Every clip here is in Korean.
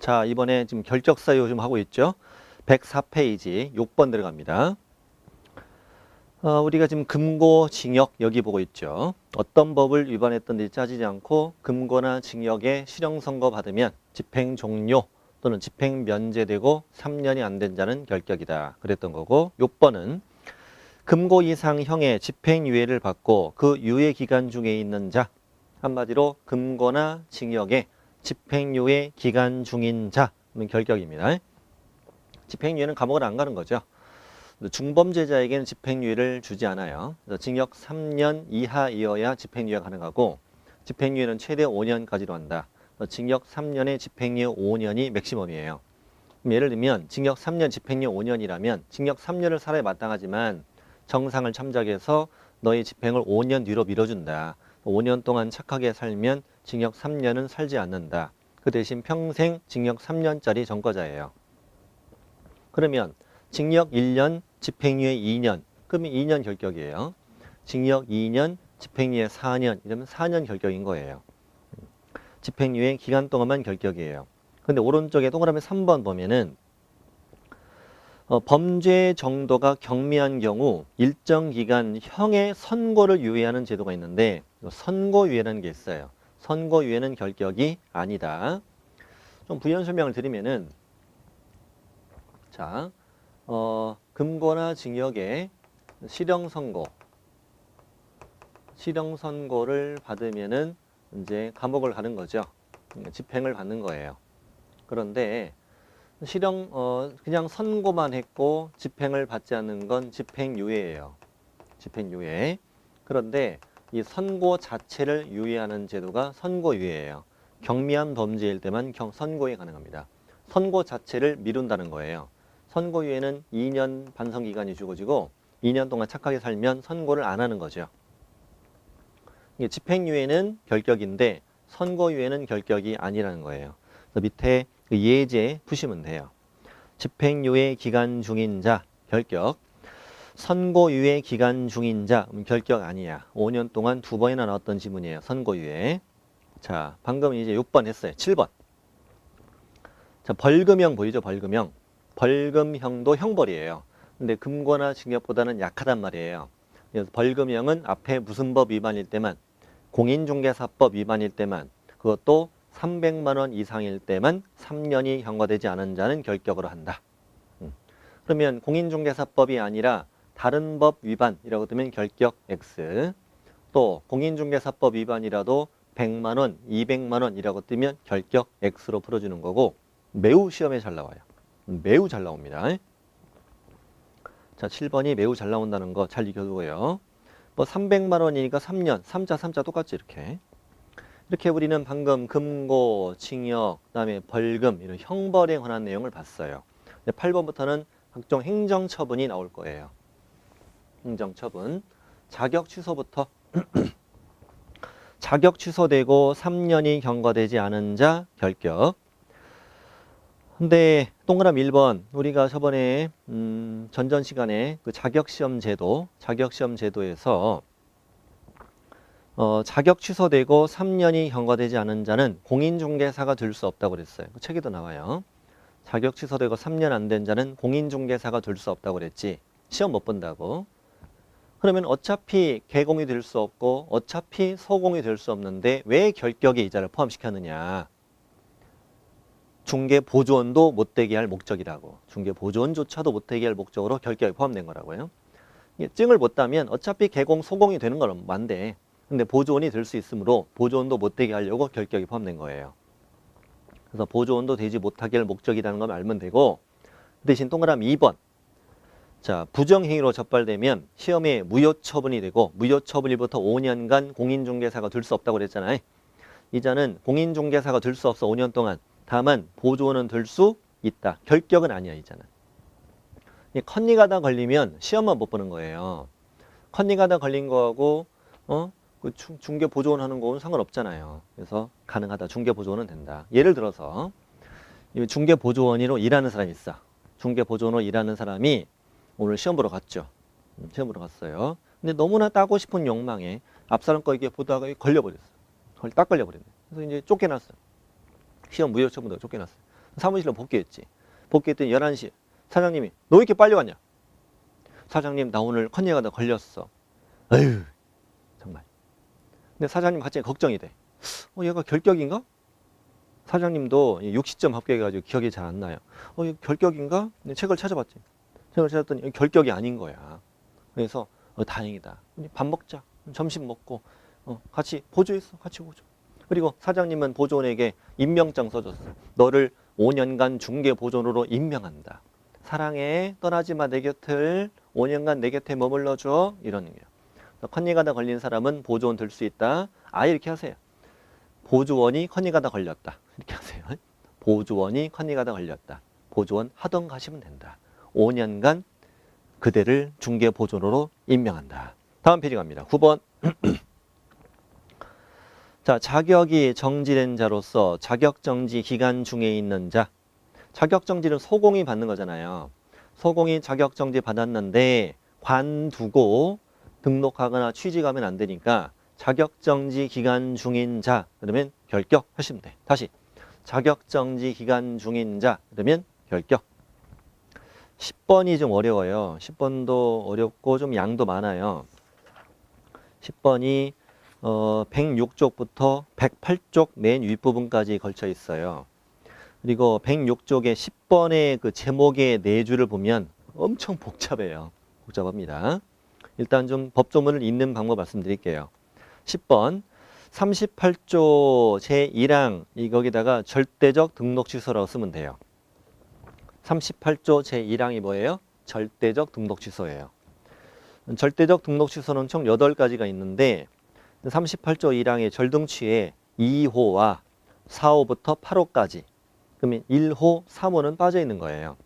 자, 이번에 지금 결격사유 좀 하고 있죠. 104페이지 6번 들어갑니다. 우리가 지금 금고, 징역 여기 보고 있죠. 어떤 법을 위반했던지 따지지 않고 금고나 징역에 실형 선고 받으면 집행 종료 또는 집행 면제되고 3년이 안 된 자는 결격이다. 그랬던 거고, 6번은 금고 이상형의 집행유예를 받고 그 유예 기간 중에 있는 자, 한마디로 금고나 징역에 집행유예 기간 중인 자는 결격입니다. 집행유예는 감옥을 안 가는 거죠. 중범죄자에게는 집행유예를 주지 않아요. 징역 3년 이하이어야 집행유예가 가능하고, 집행유예는 최대 5년까지로 한다. 징역 3년에 집행유예 5년이 맥시멈이에요. 예를 들면 징역 3년 집행유예 5년이라면 징역 3년을 살아야 마땅하지만 정상을 참작해서 너의 집행을 5년 뒤로 미뤄준다. 5년 동안 착하게 살면 징역 3년은 살지 않는다. 그 대신 평생 징역 3년짜리 전과자예요. 그러면 징역 1년, 집행유예 2년, 그러면 2년 결격이에요. 징역 2년, 집행유예 4년, 이러면 4년 결격인 거예요. 집행유예 기간 동안만 결격이에요. 근데 오른쪽에 동그라미 3번 보면은 범죄 정도가 경미한 경우 일정 기간 형의 선고를 유예하는 제도가 있는데, 선고유예라는 게 있어요. 선고유예는 결격이 아니다. 좀 부연 설명을 드리면은, 자, 금고나 징역에 실형 선고를 받으면은 이제 감옥을 가는 거죠. 집행을 받는 거예요. 그런데 실형 그냥 선고만 했고 집행을 받지 않는 건 집행유예예요. 집행유예. 그런데 이 선고 자체를 유예하는 제도가 선고유예예요. 경미한 범죄일 때만 선고가 가능합니다. 선고 자체를 미룬다는 거예요. 선고유예는 2년 반성기간이 주어지고 2년 동안 착하게 살면 선고를 안 하는 거죠. 집행유예는 결격인데 선고유예는 결격이 아니라는 거예요. 그래서 밑에 그 예제 푸시면 돼요. 집행유예 기간 중인 자 결격, 선고유예 기간 중인 자 결격 아니야. 5년 동안 2번이나 나왔던 지문이에요. 선고유예. 자, 방금 이제 6번 했어요. 7번. 자, 벌금형 보이죠? 벌금형. 벌금형도 형벌이에요. 근데 금고나 징역보다는 약하단 말이에요. 그래서 벌금형은 앞에 무슨 법 위반일 때만, 공인중개사법 위반일 때만, 그것도 300만 원 이상일 때만 3년이 경과되지 않은 자는 결격으로 한다. 그러면 공인중개사법이 아니라 다른 법 위반이라고 뜨면 결격 X. 또 공인중개사법 위반이라도 100만 원, 200만 원이라고 뜨면 결격 X로 풀어주는 거고, 매우 시험에 잘 나와요. 매우 잘 나옵니다. 자, 7번이 매우 잘 나온다는 거 잘 익혀두고요. 뭐 300만 원이니까 3년, 3자 똑같지 이렇게. 이렇게 우리는 방금 금고, 징역, 그다음에 벌금 이런 형벌에 관한 내용을 봤어요. 8번부터는 각종 행정처분이 나올 거예요. 행정처분. 자격 취소부터. 자격 취소되고 3년이 경과되지 않은 자 결격. 근데 동그라미 1번 우리가 저번에 전전 시간에 그 자격시험 제도에서 자격 취소되고 3년이 경과되지 않은 자는 공인중개사가 될 수 없다고 그랬어요. 그 책에도 나와요. 자격 취소되고 3년 안 된 자는 공인중개사가 될 수 없다고 그랬지. 시험 못 본다고. 그러면 어차피 개공이 될 수 없고 어차피 소공이 될 수 없는데 왜 결격에 이 자를 포함시켰느냐. 중개보조원도 못되게 할 목적이라고. 중개보조원조차도 못되게 할 목적으로 결격에 포함된 거라고요. 증을 못 따면 어차피 개공, 소공이 되는 건 맞는데, 근데 보조원이 될 수 있으므로 보조원도 못되게 하려고 결격이 포함된 거예요. 그래서 보조원도 되지 못하게 할 목적이라는 걸 알면 되고, 대신 동그라미 2번. 자, 부정행위로 적발되면 시험에 무효처분이 되고, 무효처분일부터 5년간 공인중개사가 될 수 없다고 그랬잖아요. 이 자는 공인중개사가 될 수 없어 5년 동안. 다만 보조원은 될 수 있다. 결격은 아니야, 이 자는. 컨닝하다 걸리면 시험만 못 보는 거예요. 컨닝하다 걸린 거하고 그 중개 보조원 하는 거는 상관없잖아요. 그래서 가능하다. 중개 보조원은 된다. 예를 들어서 중개 보조원으로 일하는 사람이 있어. 중개 보조원으로 일하는 사람이 오늘 시험 보러 갔죠. 시험 보러 갔어요. 근데 너무나 따고 싶은 욕망에 앞사람 거 이게 보다가 걸려버렸어. 딱 걸려버렸네. 그래서 이제 쫓겨났어요. 시험 무효처분으로 쫓겨났어요. 사무실로 복귀했지. 복귀했더니 11시. 사장님이 너 왜 이렇게 빨리 왔냐? 사장님 나 오늘 컨닝하다 걸렸어. 에휴 정말. 근데 사장님 갑자기 걱정이 돼. 얘가 결격인가? 사장님도 60점 합격해가지고 기억이 잘 안 나요. 이거 결격인가? 근데 책을 찾아봤지. 책을 찾았더니 결격이 아닌 거야. 그래서 다행이다. 밥 먹자. 점심 먹고 같이 보조했어. 같이 보조. 그리고 사장님은 보조원에게 임명장 써줬어. 너를 5년간 중개보조원으로 임명한다. 사랑해. 떠나지 마. 내 곁을 5년간 내 곁에 머물러줘. 이러는 거예요. 컨닝하다 걸린 사람은 보조원 될 수 있다. 아예 이렇게 하세요. 보조원이 컨닝하다 걸렸다. 이렇게 하세요. 보조원이 컨닝하다 걸렸다. 보조원 하던 가시면 된다. 5년간 그대를 중개보조원으로 임명한다. 다음 페이지 갑니다. 9번. 자, 자격이 정지된 자로서 자격정지 기간 중에 있는 자. 자격정지는 소공이 받는 거잖아요. 소공이 자격정지 받았는데 관두고 등록하거나 취직하면 안 되니까 자격정지 기간 중인 자 그러면 결격하시면 돼. 다시 자격정지 기간 중인 자 그러면 결격. 10번이 좀 어려워요. 10번도 어렵고 좀 양도 많아요. 10번이 106쪽부터 108쪽 맨 윗부분까지 걸쳐 있어요. 그리고 106쪽의 10번의 그 제목의 내주를 보면 엄청 복잡해요. 복잡합니다. 일단 좀 법조문을 읽는 방법 말씀드릴게요. 10번 38조 제1항 거기다가 절대적 등록 취소라고 쓰면 돼요. 38조 제1항이 뭐예요? 절대적 등록 취소예요. 절대적 등록 취소는 총 8가지가 있는데 38조 1항의 절등취에 2호와 4호부터 8호까지 그러면 1호, 3호는 빠져 있는 거예요.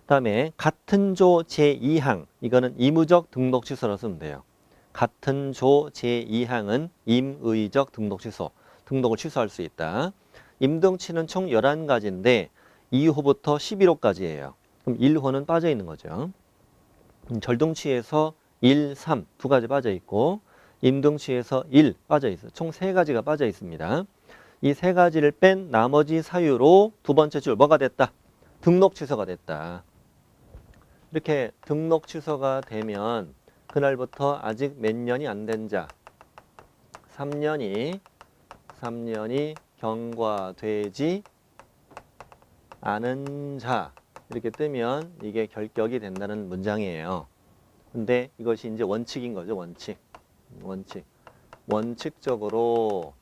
다음에 같은 조 제2항 이거는 임의적 등록 취소라고 쓰면 돼요. 같은 조 제2항은 임의적 등록 취소, 등록을 취소할 수 있다. 임등치는 총 11가지인데 2호부터 11호까지예요. 그럼 1호는 빠져 있는 거죠. 절등치에서 1, 3 두 가지 빠져 있고 임등치에서 1 빠져 있어요. 총 3가지가 빠져 있습니다. 이 3가지를 뺀 나머지 사유로 두 번째 줄 뭐가 됐다? 등록 취소가 됐다. 이렇게 등록 취소가 되면 그날부터 아직 몇 년이 안 된 자 3년이 경과되지 않은 자 이렇게 뜨면 이게 결격이 된다는 문장이에요. 근데 이것이 이제 원칙인 거죠. 원칙적으로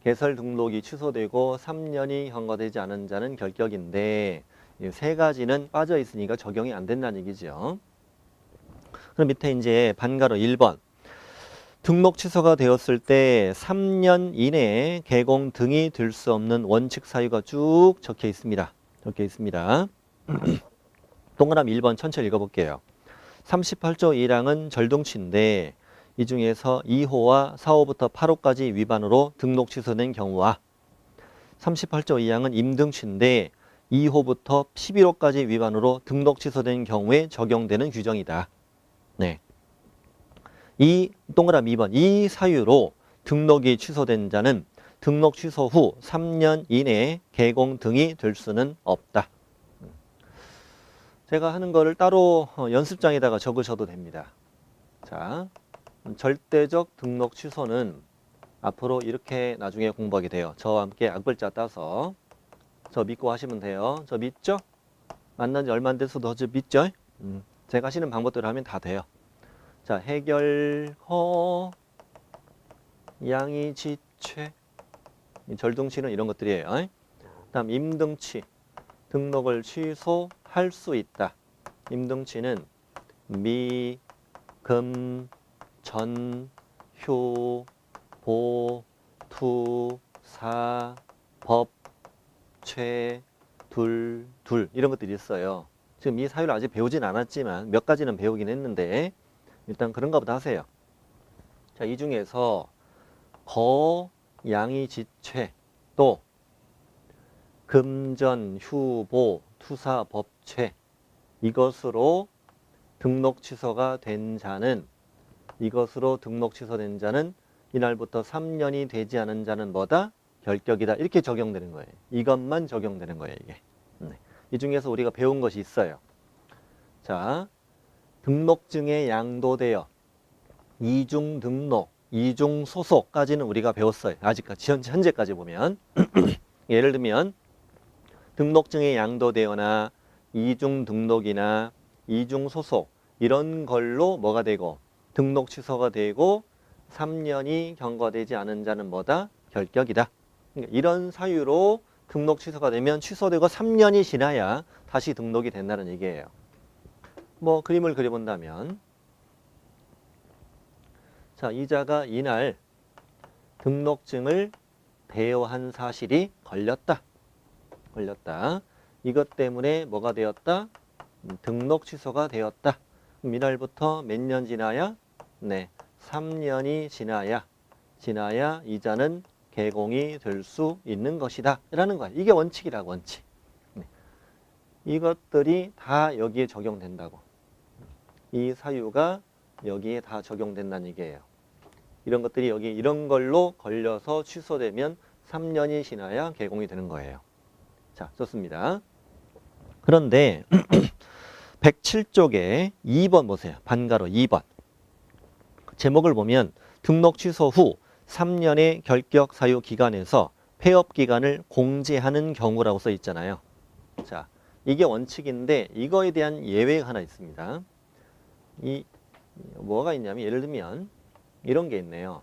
개설 등록이 취소되고 3년이 경과되지 않은 자는 결격인데 이 3가지는 빠져 있으니까 적용이 안 된다는 얘기죠. 그럼 밑에 이제 반가로 1번. 등록 취소가 되었을 때 3년 이내에 개공 등이 될 수 없는 원칙 사유가 쭉 적혀 있습니다. 동그라미 1번 천천히 읽어볼게요. 38조 1항은 절등치인데 이 중에서 2호와 4호부터 8호까지 위반으로 등록 취소된 경우와 38조 2항은 임등치인데 2호부터 11호까지 위반으로 등록 취소된 경우에 적용되는 규정이다. 네. 이 동그라미 2번 이 사유로 등록이 취소된 자는 등록 취소 후 3년 이내에 개공 등이 될 수는 없다. 제가 하는 거를 따로 연습장에다가 적으셔도 됩니다. 자, 절대적 등록 취소는 앞으로 이렇게 나중에 공부하게 돼요. 저와 함께 악글자 따서 저 믿고 하시면 돼요. 저 믿죠? 만난 지 얼마 안 돼서 저 믿죠? 제가 하시는 방법대로 하면 다 돼요. 자, 해결허 양이지최 절등치는 이런 것들이에요. 다음 임등치 등록을 취소할 수 있다. 임등치는 미, 금, 전, 휴, 보, 투, 사, 법, 최, 둘 이런 것들이 있어요. 지금 이 사유를 아직 배우진 않았지만 몇 가지는 배우긴 했는데 일단 그런가 보다 하세요. 자, 이 중에서 거, 양이, 지최 또 금전, 휴보, 투사, 법최 이것으로 등록 취소가 된 자는 이날부터 3년이 되지 않은 자는 뭐다? 결격이다. 이렇게 적용되는 거예요. 이것만 적용되는 거예요, 이게. 이 중에서 우리가 배운 것이 있어요. 자, 등록증에 양도되어 이중 등록, 이중 소속까지는 우리가 배웠어요. 아직까지, 현재까지 보면. 예를 들면 등록증에 양도되거나 이중 등록이나 이중 소속 이런 걸로 뭐가 되고 등록 취소가 되고 3년이 경과되지 않은 자는 뭐다? 결격이다. 그러니까 이런 사유로 등록 취소가 되면 취소되고 3년이 지나야 다시 등록이 된다는 얘기예요. 뭐 그림을 그려본다면 자, 이자가 이날 등록증을 대여한 사실이 걸렸다. 이것 때문에 뭐가 되었다? 등록 취소가 되었다. 그럼 이날부터 몇 년 지나야? 네, 3년이 지나야 이자는 개공이 될 수 있는 것이다. 라는 거야. 이게 원칙이라고, 원칙. 네. 이것들이 다 여기에 적용된다고. 이 사유가 여기에 다 적용된다는 얘기예요. 이런 것들이 여기 이런 걸로 걸려서 취소되면 3년이 지나야 개공이 되는 거예요. 자, 좋습니다. 그런데 107쪽에 2번 보세요. 반가로 2번. 제목을 보면 등록 취소 후 3년의 결격 사유 기간에서 폐업 기간을 공제하는 경우라고 써 있잖아요. 자, 이게 원칙인데 이거에 대한 예외가 하나 있습니다. 이 뭐가 있냐면 예를 들면 이런 게 있네요.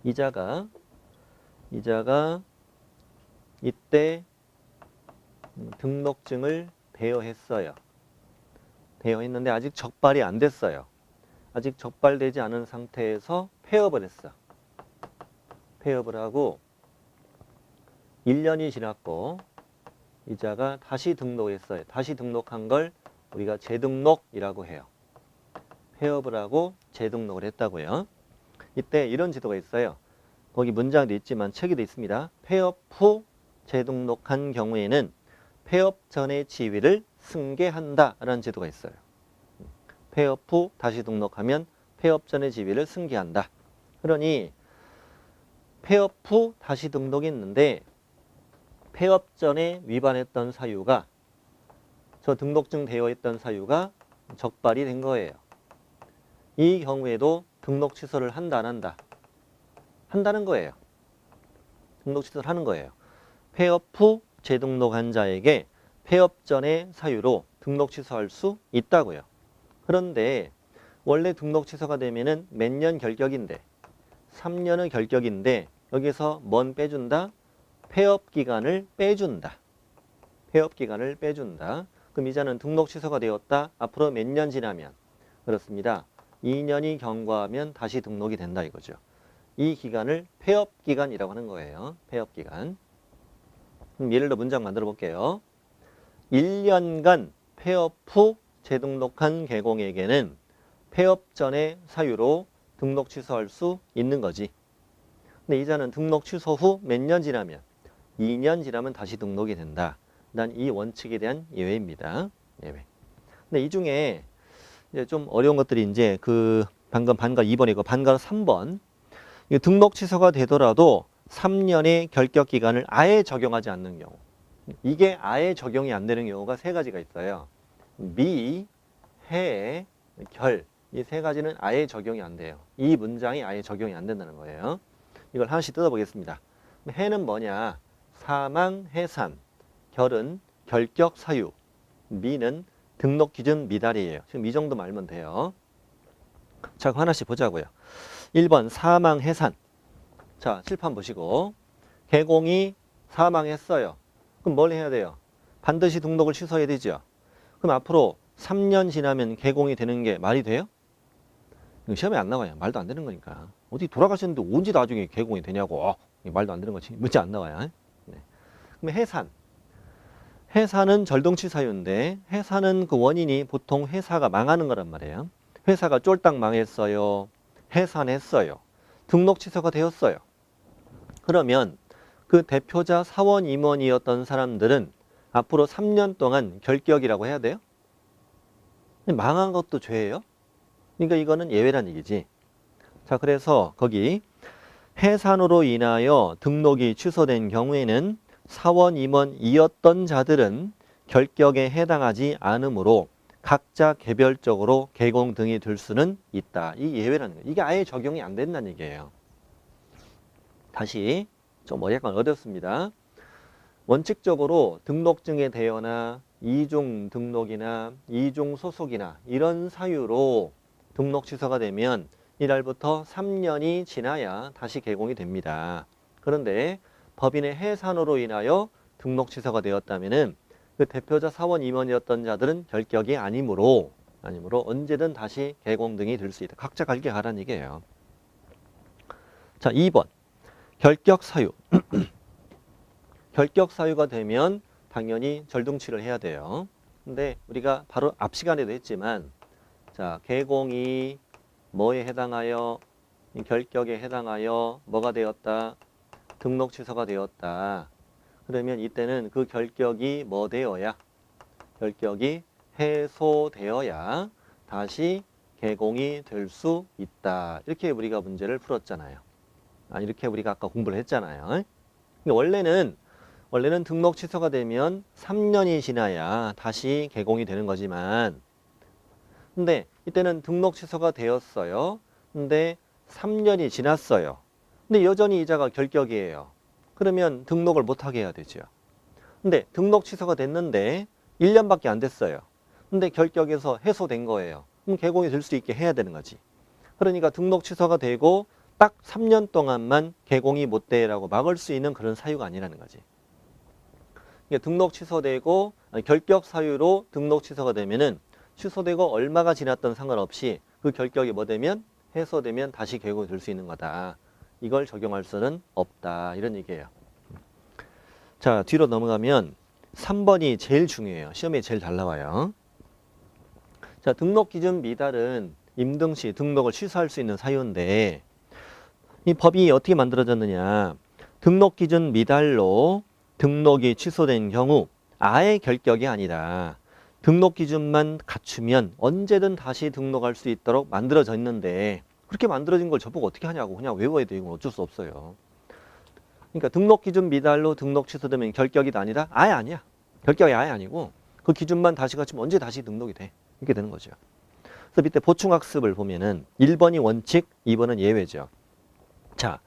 이자가 이때 등록증을 대여했어요. 대여했는데 아직 적발이 안 됐어요. 아직 적발되지 않은 상태에서 폐업을 했어. 폐업을 하고 1년이 지났고 이자가 다시 등록했어요. 다시 등록한 걸 우리가 재등록이라고 해요. 폐업을 하고 재등록을 했다고요. 이때 이런 제도가 있어요. 거기 문장도 있지만 책에도 있습니다. 폐업 후 재등록한 경우에는 폐업 전의 지위를 승계한다라는 제도가 있어요. 폐업 후 다시 등록하면 폐업 전의 지위를 승계한다. 그러니 폐업 후 다시 등록이 있는데 폐업 전에 위반했던 사유가 저 등록증 대여했던 사유가 적발이 된 거예요. 이 경우에도 등록 취소를 한다, 안 한다? 한다는 거예요. 등록 취소를 하는 거예요. 폐업 후 재등록한 자에게 폐업 전의 사유로 등록 취소할 수 있다고요. 그런데 원래 등록 취소가 되면은 몇 년 결격인데 3년의 결격인데 여기서 뭔 빼준다? 폐업 기간을 빼준다. 폐업 기간을 빼준다. 그럼 이자는 등록 취소가 되었다. 앞으로 몇 년 지나면 그렇습니다. 2년이 경과하면 다시 등록이 된다 이거죠. 이 기간을 폐업 기간이라고 하는 거예요. 폐업 기간. 그럼 예를 들어 문장 만들어 볼게요. 1년간 폐업 후 재등록한 개공에게는 폐업 전의 사유로 등록 취소할 수 있는 거지. 근데 이자는 등록 취소 후 몇 년 지나면 2년 지나면 다시 등록이 된다. 난 이 원칙에 대한 예외입니다. 예외. 근데 이 중에 이제 좀 어려운 것들이 이제 그 방금 반가 2번이고 반가 3번. 등록 취소가 되더라도 3년의 결격 기간을 아예 적용하지 않는 경우. 이게 아예 적용이 안 되는 경우가 세 가지가 있어요. 미, 해, 결. 이 세 가지는 아예 적용이 안 돼요. 이 문장이 아예 적용이 안 된다는 거예요. 이걸 하나씩 뜯어보겠습니다. 해는 뭐냐? 사망, 해산. 결은 결격 사유. 미는 등록 기준 미달이에요. 지금 이 정도 말면 돼요. 자, 하나씩 보자고요. 1번 사망, 해산. 자, 칠판 보시고 개공이 사망했어요. 그럼 뭘 해야 돼요? 반드시 등록을 취소해야 되죠. 그럼 앞으로 3년 지나면 개공이 되는 게 말이 돼요? 시험에 안 나와요. 말도 안 되는 거니까. 어디 돌아가셨는데 언제 나중에 개공이 되냐고. 말도 안 되는 거지. 문제 안 나와요. 네. 그럼 해산. 해산은 절동치 사유인데 해산은 그 원인이 보통 회사가 망하는 거란 말이에요. 회사가 쫄딱 망했어요. 해산했어요. 등록 취소가 되었어요. 그러면 그 대표자 사원 임원이었던 사람들은 앞으로 3년 동안 결격이라고 해야 돼요? 망한 것도 죄예요? 그러니까 이거는 예외란 얘기지. 자, 그래서 거기 해산으로 인하여 등록이 취소된 경우에는 사원 임원이었던 자들은 결격에 해당하지 않으므로 각자 개별적으로 개공 등이 될 수는 있다. 이 예외라는 거예요. 이게 아예 적용이 안 된다는 얘기예요. 다시 좀 약간 어렵습니다. 원칙적으로 등록증에 대여나 이중 등록이나 이중 소속이나 이런 사유로 등록 취소가 되면 이날부터 3년이 지나야 다시 개공이 됩니다. 그런데 법인의 해산으로 인하여 등록 취소가 되었다면은 그 대표자 사원 임원이었던 자들은 결격이 아니므로 언제든 다시 개공 등이 될 수 있다. 각자 결격하라는 얘기예요. 자, 2번. 결격 사유. 결격 사유가 되면 당연히 절등치를 해야 돼요. 근데 우리가 바로 앞 시간에도 했지만 자, 개공이 뭐에 해당하여 결격에 해당하여 뭐가 되었다? 등록 취소가 되었다. 그러면 이때는 그 결격이 뭐 되어야? 결격이 해소되어야 다시 개공이 될 수 있다. 이렇게 우리가 문제를 풀었잖아요. 이렇게 우리가 아까 공부를 했잖아요. 원래는 등록 취소가 되면 3년이 지나야 다시 개공이 되는 거지만 근데 이때는 등록 취소가 되었어요. 근데 3년이 지났어요. 근데 여전히 이자가 결격이에요. 그러면 등록을 못하게 해야 되죠. 근데 등록 취소가 됐는데 1년밖에 안 됐어요. 근데 결격에서 해소된 거예요. 그럼 개공이 될 수 있게 해야 되는 거지. 그러니까 등록 취소가 되고 딱 3년 동안만 개공이 못 돼라고 막을 수 있는 그런 사유가 아니라는 거지. 등록 취소되고 결격 사유로 등록 취소가 되면은 취소되고 얼마가 지났던 상관없이 그 결격이 뭐 되면 해소되면 다시 개공이 될 수 있는 거다. 이걸 적용할 수는 없다. 이런 얘기예요. 자, 뒤로 넘어가면 3번이 제일 중요해요. 시험에 제일 잘 나와요. 자, 등록 기준 미달은 임등 시 등록을 취소할 수 있는 사유인데 이 법이 어떻게 만들어졌느냐. 등록 기준 미달로 등록이 취소된 경우 아예 결격이 아니라 등록 기준만 갖추면 언제든 다시 등록할 수 있도록 만들어져 있는데 그렇게 만들어진 걸 저보고 어떻게 하냐고 그냥 외워야 돼. 이건 어쩔 수 없어요. 그러니까 등록 기준 미달로 등록 취소되면 결격이 아니라 아예 아니야. 결격이 아예 아니고 그 기준만 다시 갖추면 언제 다시 등록이 돼. 이렇게 되는 거죠. 그래서 밑에 보충학습을 보면은 1번이 원칙, 2번은 예외죠. 자,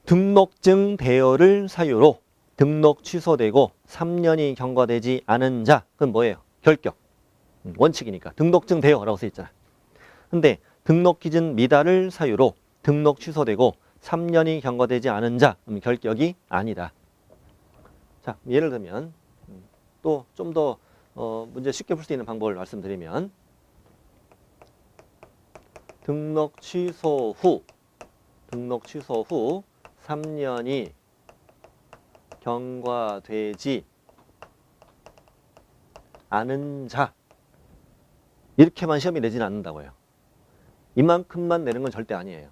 등록증 대여를 사유로 등록 취소되고 3년이 경과되지 않은 자, 그건 뭐예요? 결격. 원칙이니까 등록증 대여라고 써 있잖아. 근데 등록 기준 미달을 사유로 등록 취소되고 3년이 경과되지 않은 자, 그럼 결격이 아니다. 자, 예를 들면 또 좀 더 문제 쉽게 풀 수 있는 방법을 말씀드리면 등록 취소 후 3년이 경과되지 않은 자 이렇게만 시험이 내지는 않는다고요. 이만큼만 내는 건 절대 아니에요.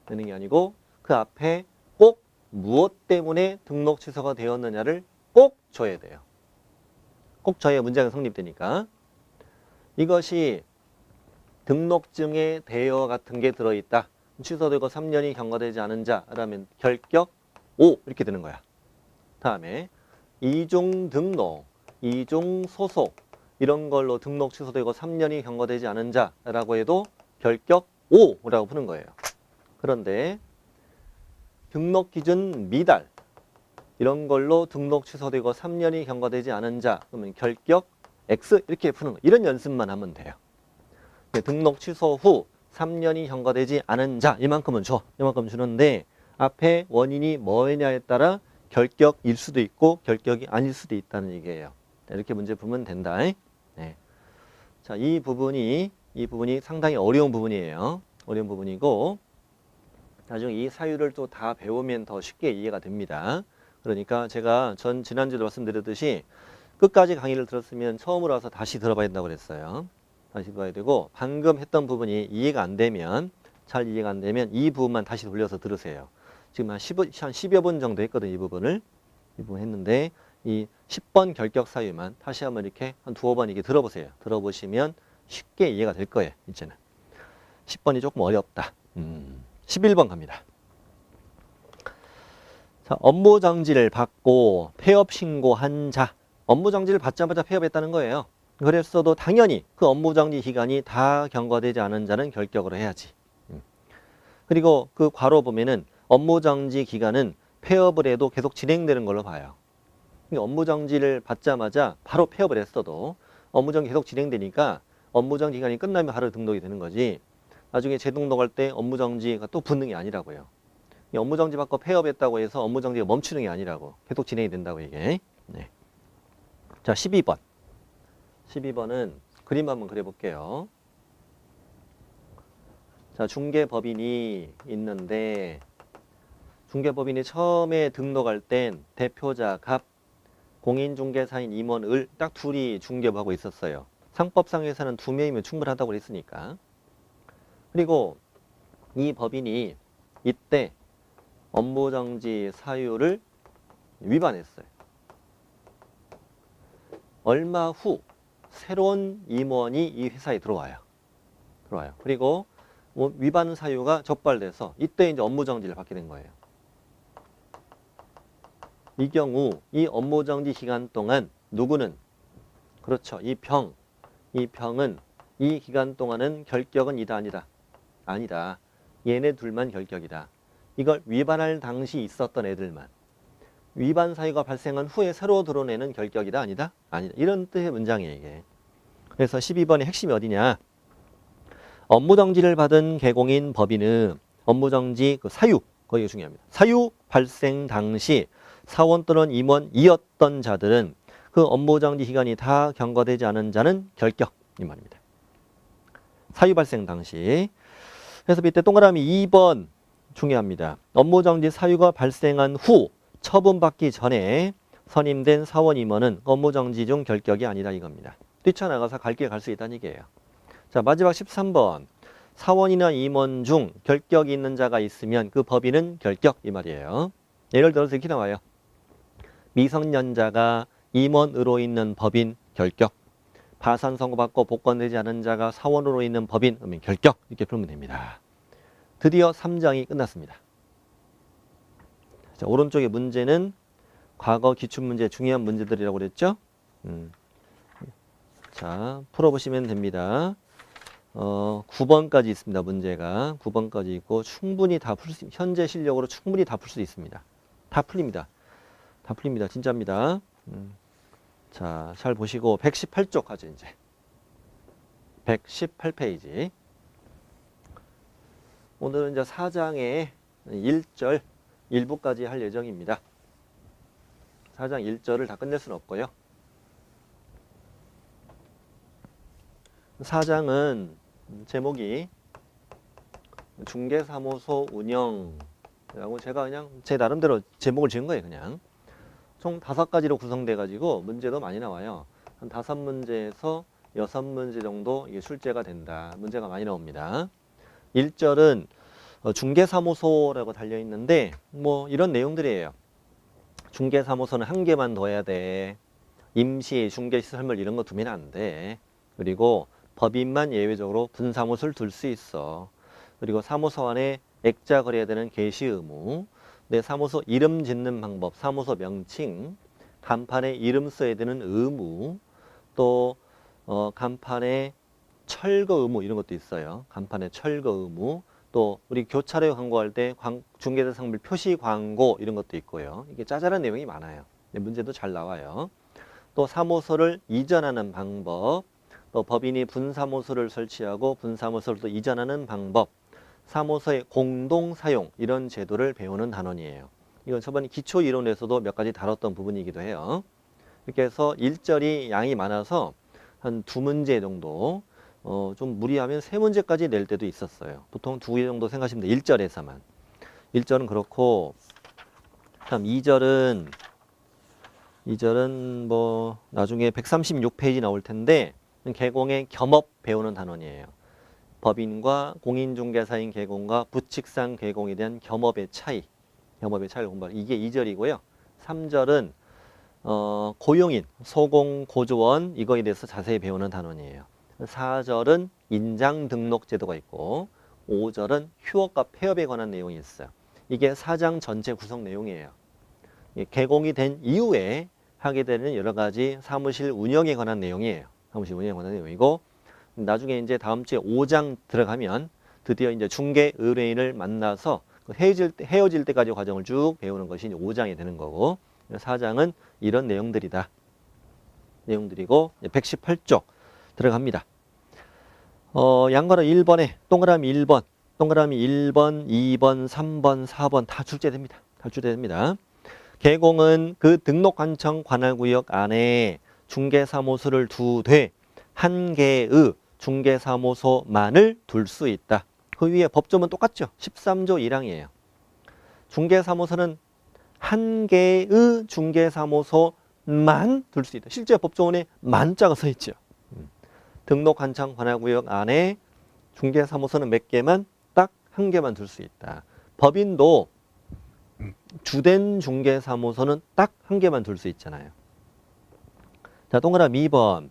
내는 게 아니고 그 앞에 꼭 무엇 때문에 등록 취소가 되었느냐를 꼭 줘야 돼요. 꼭 줘야 문장이 성립되니까. 이것이 등록증에 대여 같은 게 들어있다. 취소되고 3년이 경과되지 않은 자라면 결격 O 이렇게 되는 거야. 다음에 이중 등록, 이중 소속 이런 걸로 등록 취소되고 3년이 경과되지 않은 자라고 해도 결격 O라고 푸는 거예요. 그런데 등록 기준 미달 이런 걸로 등록 취소되고 3년이 경과되지 않은 자 그러면 결격 X 이렇게 푸는 거. 이런 연습만 하면 돼요. 등록 취소 후 3년이 경과되지 않은 자 이만큼은 줘. 이만큼 주는데 앞에 원인이 뭐냐에 따라 결격일 수도 있고 결격이 아닐 수도 있다는 얘기예요. 이렇게 문제 풀면 된다. 네. 자, 이 부분이 상당히 어려운 부분이에요. 어려운 부분이고 나중에 이 사유를 또 다 배우면 더 쉽게 이해가 됩니다. 그러니까 제가 지난주에도 말씀드렸듯이 끝까지 강의를 들었으면 처음으로 와서 다시 들어봐야 된다고 그랬어요. 다시 들어봐야 되고 방금 했던 부분이 이해가 안 되면 잘 이해가 안 되면 이 부분만 다시 돌려서 들으세요. 지금 한 10여 분 정도 했거든요. 이 부분 했는데 이 10번 결격 사유만 다시 한번 이렇게 한 두어 번 이게 들어보세요. 들어보시면 쉽게 이해가 될 거예요. 이제는 10번이 조금 어렵다. 11번 갑니다. 업무 정지를 받고 폐업 신고한 자. 업무 정지를 받자마자 폐업했다는 거예요. 그랬어도 당연히 그 업무 정지 기간이 다 경과되지 않은 자는 결격을 해야지. 그리고 그 괄호 보면은 업무 정지 기간은 폐업을 해도 계속 진행되는 걸로 봐요. 업무 정지를 받자마자 바로 폐업을 했어도 업무 정지 계속 진행되니까 업무 정지 기간이 끝나면 바로 등록이 되는 거지. 나중에 재등록할 때 업무 정지가 또 붙는 게 아니라고요. 업무 정지 받고 폐업했다고 해서 업무 정지가 멈추는 게 아니라고. 계속 진행이 된다고 이게. 네. 자, 12번. 12번은 그림 한번 그려볼게요. 자, 중개법인이 있는데 중개법인이 처음에 등록할 땐 대표자 갑, 공인중개사인 임원 을 딱 둘이 중개하고 있었어요. 상법상에서는 2명이면 충분하다고 그랬으니까. 그리고 이 법인이 이때 업무정지 사유를 위반했어요. 얼마 후 새로운 임원이 이 회사에 들어와요. 그리고 위반 사유가 적발돼서 이때 이제 업무정지를 받게 된 거예요. 이 경우 이 업무정지 기간 동안 누구는 그렇죠. 이 병은 이 기간 동안은 결격은 이다 아니다. 아니다. 얘네 둘만 결격이다. 이걸 위반할 당시 있었던 애들만. 위반 사유가 발생한 후에 새로 드러내는 결격이다 아니다. 아니다. 이런 뜻의 문장이에요 이게. 그래서 12번의 핵심이 어디냐. 업무정지를 받은 개공인 법인은 업무정지 그 사유, 거기가 중요합니다. 사유 발생 당시 사원 또는 임원이었던 자들은 그 업무정지 기간이 다 경과되지 않은 자는 결격 이 말입니다. 사유 발생 당시. 그래서 밑에 동그라미 2번 중요합니다. 업무정지 사유가 발생한 후 처분받기 전에 선임된 사원 임원은 업무정지 중 결격이 아니다 이겁니다. 뛰쳐나가서 갈 길 갈 수 있다는 얘기예요. 자, 마지막 13번. 사원이나 임원 중 결격이 있는 자가 있으면 그 법인은 결격 이 말이에요. 예를 들어서 이렇게 나와요. 미성년자가 임원으로 있는 법인 결격. 파산 선고받고 복권되지 않은 자가 사원으로 있는 법인 그러면 결격 이렇게 풀면 됩니다. 드디어 3장이 끝났습니다. 자, 오른쪽의 문제는 과거 기출문제 중요한 문제들이라고 그랬죠. 자, 풀어보시면 됩니다. 9번까지 있습니다. 문제가 9번까지 있고 충분히 다 풀 수, 현재 실력으로 충분히 다 풀 수 있습니다. 다 풀립니다. 다 풀립니다. 진짜입니다. 자, 잘 보시고 118쪽 하죠 이제. 118페이지. 오늘은 이제 4장의 1절 일부까지 할 예정입니다. 4장 1절을 다 끝낼 수는 없고요. 4장은 제목이 중개사무소 운영이라고 제가 그냥 제 나름대로 제목을 지은 거예요. 그냥 총 5가지로 구성돼 가지고 문제도 많이 나와요. 한 5문제에서 6문제 정도 이게 출제가 된다. 문제가 많이 나옵니다. 1절은 중개사무소라고 달려 있는데 뭐 이런 내용들이에요. 중개사무소는 한 개만 둬야 돼. 임시 중개시설물 이런 거 두면 안 돼. 그리고 법인만 예외적으로 분사무소를 둘 수 있어. 그리고 사무소 안에 액자 거래해야 되는 개시 의무, 내 사무소 이름 짓는 방법, 사무소 명칭, 간판에 이름 써야 되는 의무, 또 간판에 철거 의무 이런 것도 있어요. 간판에 철거 의무, 또 우리 교차로 광고할 때 중개사 상물 표시 광고 이런 것도 있고요. 이게 짜잘한 내용이 많아요. 문제도 잘 나와요. 또 사무소를 이전하는 방법, 또 법인이 분사무소를 설치하고 분사무소를 또 이전하는 방법, 사무소의 공동사용 이런 제도를 배우는 단원이에요. 이건 저번 기초 이론에서도 몇 가지 다뤘던 부분이기도 해요. 이렇게 해서 1절이 양이 많아서 한 2문제 정도, 좀 무리하면 3문제까지 낼 때도 있었어요. 보통 2개 정도 생각하시면 돼요. 1절에서만. 1절은 그렇고, 다음 2절은 뭐 나중에 136페이지 나올 텐데 개공의 겸업 배우는 단원이에요. 법인과 공인중개사인 개공과 부칙상 개공에 대한 겸업의 차이를 공부하는 이게 2절이고요. 3절은 고용인, 소공, 고조원 이거에 대해서 자세히 배우는 단원이에요. 4절은 인장 등록 제도가 있고 5절은 휴업과 폐업에 관한 내용이 있어요. 이게 4장 전체 구성 내용이에요. 개공이 된 이후에 하게 되는 여러 가지 사무실 운영에 관한 내용이에요. 사무실 운영에 관한 내용이고, 나중에 이제 다음 주에 5장 들어가면 드디어 이제 중개 의뢰인을 만나서 헤어질 때까지 과정을 쭉 배우는 것이 이제 5장이 되는 거고, 4장은 이런 내용들이다. 내용들이고 118쪽 들어갑니다. 양괄호 1번에 동그라미 1번, 동그라미 1번, 2번, 3번, 4번 다 출제됩니다. 다 출제됩니다. 개공은 그 등록관청 관할구역 안에 중개사무소를 두되 한 개의 중개사무소만을 둘 수 있다. 그 위에 법조문 똑같죠. 13조 1항이에요. 중개사무소는 한 개의 중개사무소만 둘 수 있다. 실제 법조문에 만자가 서 있죠. 등록관청 관할구역 안에 중개사무소는 몇 개만? 딱 한 개만 둘 수 있다. 법인도 주된 중개사무소는 딱 한 개만 둘 수 있잖아요. 자, 동그라미 2번.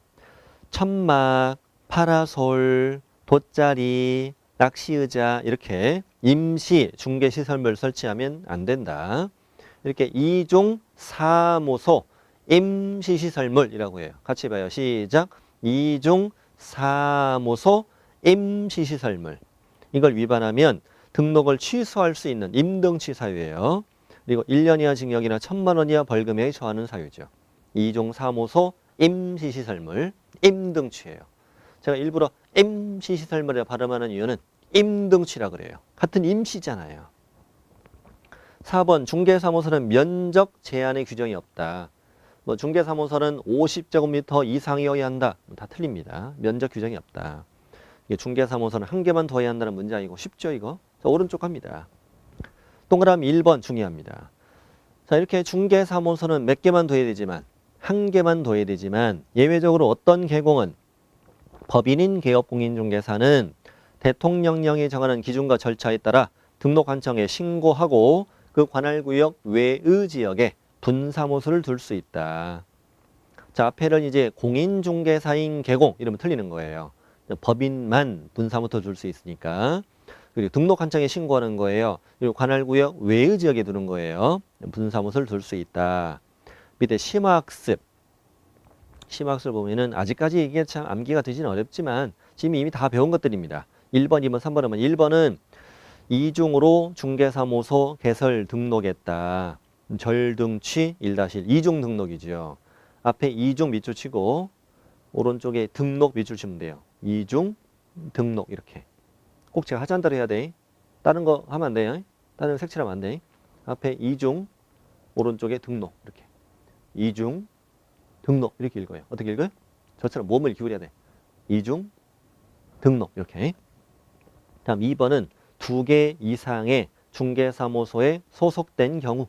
천막, 파라솔, 돗자리, 낚시의자 이렇게 임시 중개시설물 설치하면 안 된다. 이렇게 이중 사무소 임시시설물이라고 해요. 같이 봐요. 시작. 이중 사무소 임시시설물. 이걸 위반하면 등록을 취소할 수 있는 임등치 사유예요. 그리고 1년 이하 징역이나 1,000만 원 이하 벌금에 처하는 사유죠. 이중 사무소 임시시설물 임등치예요. 제가 일부러 임시시설물이라 발음하는 이유는 임등치라 그래요. 같은 임시잖아요. 4번 중개사무소는 면적 제한의 규정이 없다. 뭐 중개사무소는 50제곱미터 이상이어야 한다. 다 틀립니다. 면적 규정이 없다. 이게 중개사무소는 한 개만 둬야 한다는 문제 아니고 쉽죠 이거? 자, 오른쪽 갑니다. 동그라미 1번 중요합니다. 자, 이렇게 중개사무소는 몇 개만 둬야 되지만 한 개만 둬야 되지만 예외적으로 어떤 개공은 법인인 개업공인중개사는 대통령령이 정하는 기준과 절차에 따라 등록관청에 신고하고 그 관할구역 외의 지역에 분사무소를 둘 수 있다. 자, 앞에는 이제 공인중개사인 개공 이러면 틀리는 거예요. 법인만 분사무소 둘 수 있으니까. 그리고 등록관청에 신고하는 거예요. 그리고 관할구역 외의 지역에 두는 거예요. 분사무소를 둘 수 있다. 밑에 심화학습. 심화학습을 보면은 아직까지 이게 참 암기가 되지는 어렵지만 지금 이미 다 배운 것들입니다. 1번, 2번, 3번 하면 1번은 이중으로 중개사무소 개설 등록했다. 절등치 1-1 이중 등록이죠. 앞에 이중 밑줄 치고 오른쪽에 등록 밑줄 치면 돼요. 이중 등록 이렇게. 꼭 제가 하자는 대로 해야 돼. 다른 거 하면 안 돼요. 다른 거 색칠하면 안 돼. 앞에 이중 오른쪽에 등록 이렇게. 이중 등록 이렇게 읽어요. 어떻게 읽어요? 저처럼 몸을 기울여야 돼. 이중 등록 이렇게. 다음 2번은 2개 이상의 중개사무소에 소속된 경우.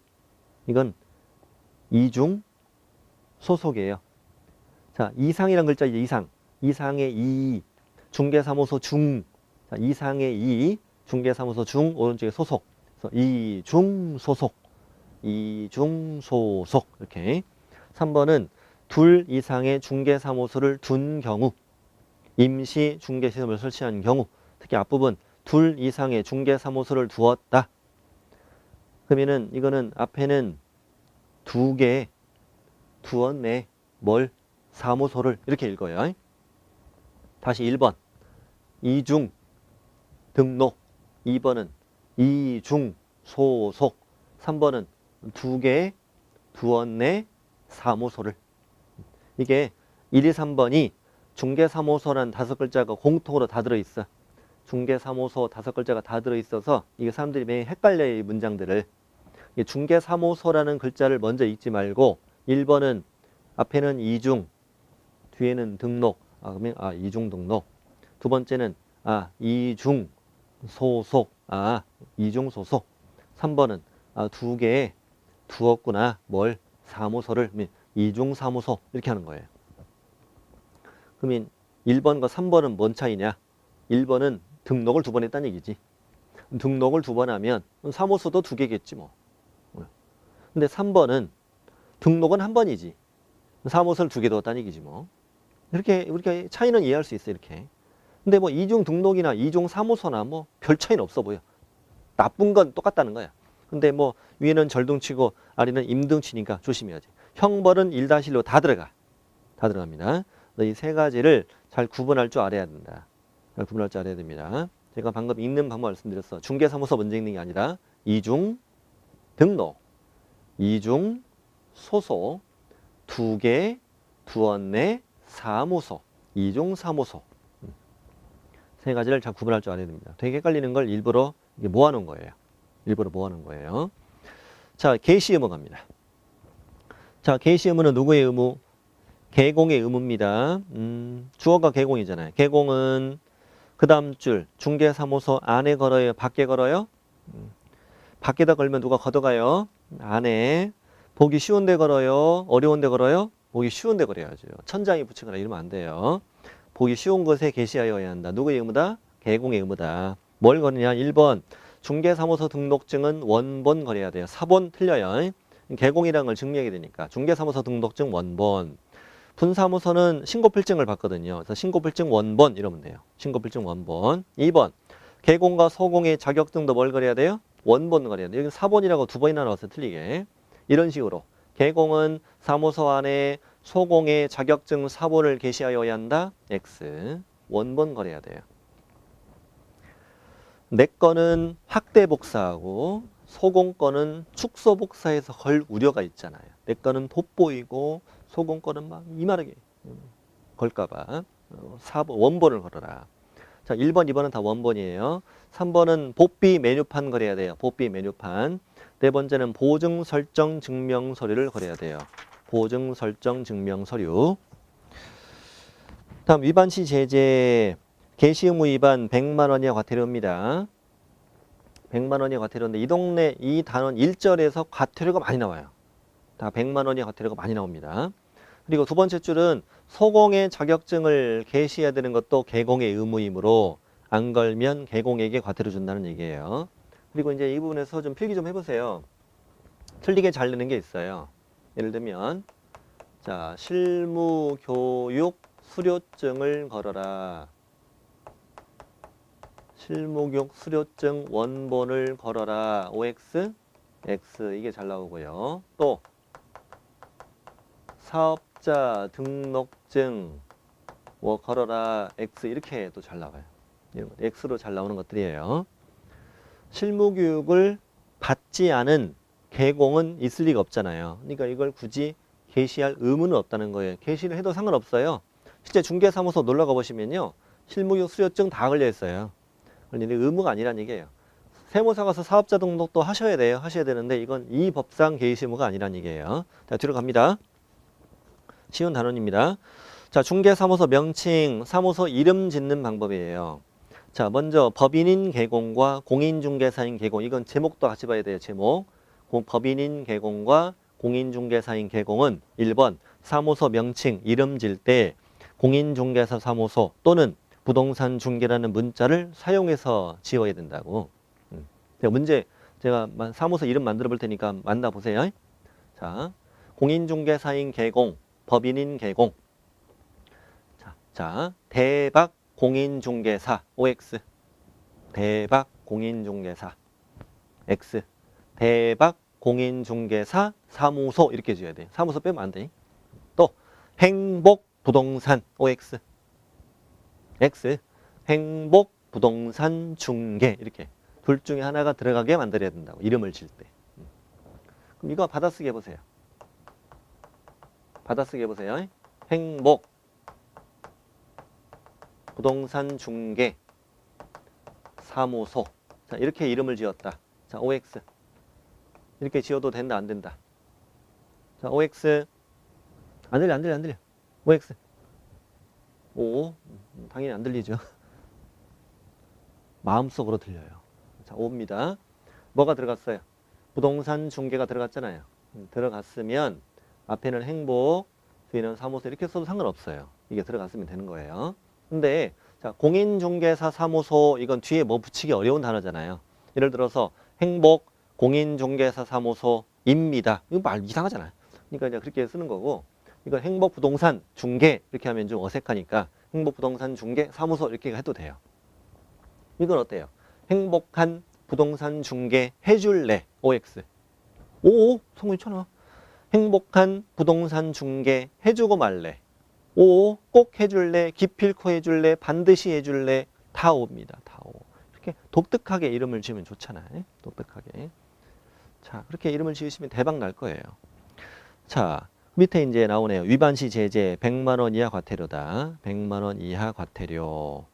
이건 이중 소속이에요. 자, 이상이란 글자 이제 이상. 이상의 이 중개사무소 중. 자, 이상의 이 중개사무소 중 오른쪽에 소속. 그래서 이중 소속. 이중 소속 이렇게. 3번은 둘 이상의 중개사무소를 둔 경우. 임시 중개시설을 설치한 경우. 특히 앞부분 둘 이상의 중개사무소를 두었다. 그러면은 이거는 앞에는 2개 두었네. 뭘? 사무소를 이렇게 읽어요. 다시 1번 이중 등록. 2번은 이중 소속. 3번은 2개 두었네 사무소를. 이게 1, 2, 3번이 중개사무소란 5글자가 공통으로 다 들어있어. 중개사무소 5글자가 다 들어있어서 이게 사람들이 매일 헷갈려요. 이 문장들을. 중개사무소라는 글자를 먼저 읽지 말고 1번은 앞에는 이중, 뒤에는 등록. 그러면 이중 등록. 두 번째는 이중 소속. 이중 소속. 3번은 2개에 두었구나. 뭘? 사무소를. 이중 사무소 이렇게 하는 거예요. 그러면 1번과 3번은 뭔 차이냐? 1번은 등록을 2번 했다는 얘기지. 등록을 2번 하면 사무소도 2개겠지 뭐. 근데 3번은 등록은 1번이지. 사무소를 2개 뒀다는 얘기지 뭐. 이렇게 우리가 차이는 이해할 수 있어 이렇게. 근데 뭐 이중 등록이나 이중 사무소나 뭐 별 차이는 없어 보여. 나쁜 건 똑같다는 거야. 근데 뭐 위에는 절등치고 아래는 임등치니까 조심해야지. 형벌은 1-1로 다 들어가. 다 들어갑니다. 이 세 가지를 잘 구분할 줄 알아야 된다. 잘 구분할 줄 알아야 됩니다. 제가 방금 읽는 방법 말씀드렸어. 중개사무소 먼저 읽는 게 아니라 이중 등록, 이중 소속, 두개, 두원내 사무소, 이중 사무소. 세 가지를 잘 구분할 줄 알아야 됩니다. 되게 헷갈리는 걸 일부러 이게 모아놓은 거예요. 일부러 모아놓은 거예요. 자, 개시 의무 갑니다. 자, 개시 의무는 누구의 의무? 개공의 의무입니다. 주어가 개공이잖아요. 개공은 그 다음 줄 중개사무소 안에 걸어요? 밖에 걸어요? 밖에다 걸면 누가 걷어가요? 안에. 보기 쉬운 데 걸어요? 어려운 데 걸어요? 보기 쉬운 데 걸어야죠. 천장에 붙이거나 이러면 안 돼요. 보기 쉬운 것에 게시하여야 한다. 누구의 의무다? 개공의 의무다. 뭘 거느냐? 1번 중개사무소 등록증은 원본 거려야 돼요. 사본 틀려요. 개공이라는 걸 증명해야 되니까. 중개사무소 등록증 원본. 분사무소는 신고필증을 받거든요. 그래서 신고필증 원본 이러면 돼요. 신고필증 원본. 2번 개공과 소공의 자격증도 뭘 거려야 돼요? 원본 거려야 돼요. 여기 사본이라고 두 번이나 나와서 틀리게. 이런 식으로 개공은 사무소 안에 소공의 자격증 사본을 게시하여야 한다. X. 원본 거려야 돼요. 내 거는 확대 복사하고 소공 거는 축소 복사해서 걸 우려가 있잖아요. 내 거는 돋보이고 소공 거는 막 이만하게 걸까봐 원본을 걸어라. 자, 1번, 2번은 다 원본이에요. 3번은 복비 메뉴판 거려야 돼요. 복비 메뉴판. 네 번째는 보증 설정 증명 서류를 거려야 돼요. 보증 설정 증명 서류. 다음 위반 시 제재 개시 의무 위반 100만 원이야 과태료입니다. 100만 원이 과태료인데 이 동네 이 단원 1절에서 과태료가 많이 나와요. 다 100만 원이 과태료가 많이 나옵니다. 그리고 두 번째 줄은 소공의 자격증을 게시해야 되는 것도 개공의 의무이므로 안 걸면 개공에게 과태료 준다는 얘기예요. 그리고 이제 이 부분에서 좀 필기 좀 해보세요. 틀리게 잘 내는 게 있어요. 예를 들면 자, 실무교육 수료증을 걸어라. 실무교육 수료증 원본을 걸어라. OX, X 이게 잘 나오고요. 또 사업자 등록증 뭐 걸어라. X 이렇게 또 잘 나와요. X로 잘 나오는 것들이에요. 실무교육을 받지 않은 개공은 있을 리가 없잖아요. 그러니까 이걸 굳이 게시할 의무는 없다는 거예요. 게시를 해도 상관없어요. 실제 중개사무소 놀러 가보시면요. 실무교육 수료증 다 걸려 있어요. 그런데 의무가 아니란 얘기예요. 세무사 가서 사업자 등록도 하셔야 돼요. 하셔야 되는데 이건 이 법상 개시 의무가 아니란 얘기예요. 자, 뒤로 갑니다. 쉬운 단원입니다. 자, 중개사무소 명칭, 사무소 이름 짓는 방법이에요. 자, 먼저 법인인 개공과 공인중개사인 개공. 이건 제목도 같이 봐야 돼요. 제목. 법인인 개공과 공인중개사인 개공은 1번 사무소 명칭 이름 질 때 공인중개사 사무소 또는 부동산 중개라는 문자를 사용해서 지어야 된다고. 문제 제가 사무소 이름 만들어 볼 테니까 만나 보세요. 자, 공인중개사인 개공, 법인인 개공. 자, 대박 공인중개사 OX. 대박 공인중개사 X. 대박 공인중개사 사무소 이렇게 지어야 돼. 사무소 빼면 안 돼. 또 행복부동산 OX. X. 행복부동산 중개 이렇게 둘 중에 하나가 들어가게 만들어야 된다고. 이름을 질 때. 그럼 이거 받아쓰기 해보세요. 받아쓰기 해보세요. 행복 부동산 중개 사무소. 자, 이렇게 이름을 지었다. 자, OX. 이렇게 지어도 된다, 안 된다. 자, OX. 안 들려, 안 들려, 안 들려. OX. O. 당연히 안 들리죠. 마음속으로 들려요. 자, O입니다. 뭐가 들어갔어요? 부동산 중개가 들어갔잖아요. 들어갔으면 앞에는 행복, 뒤에는 사무소 이렇게 써도 상관없어요. 이게 들어갔으면 되는 거예요. 근데 자, 공인중개사 사무소 이건 뒤에 뭐 붙이기 어려운 단어잖아요. 예를 들어서 행복 공인중개사 사무소입니다. 이거 말 이상하잖아요. 그러니까 이제 그렇게 쓰는 거고 이건 행복부동산 중개 이렇게 하면 좀 어색하니까 행복부동산 중개 사무소 이렇게 해도 돼요. 이건 어때요? 행복한 부동산 중개 해줄래? OX. 오, 성공했잖아. 행복한 부동산 중개 해주고 말래. 오, 꼭 해줄래? 기필코 해줄래? 반드시 해줄래? 다 오입니다. 다 오. 이렇게 독특하게 이름을 지으면 좋잖아요. 독특하게. 자, 그렇게 이름을 지으시면 대박 날 거예요. 자, 밑에 이제 나오네요. 위반 시 제재 100만 원 이하 과태료다. 100만 원 이하 과태료.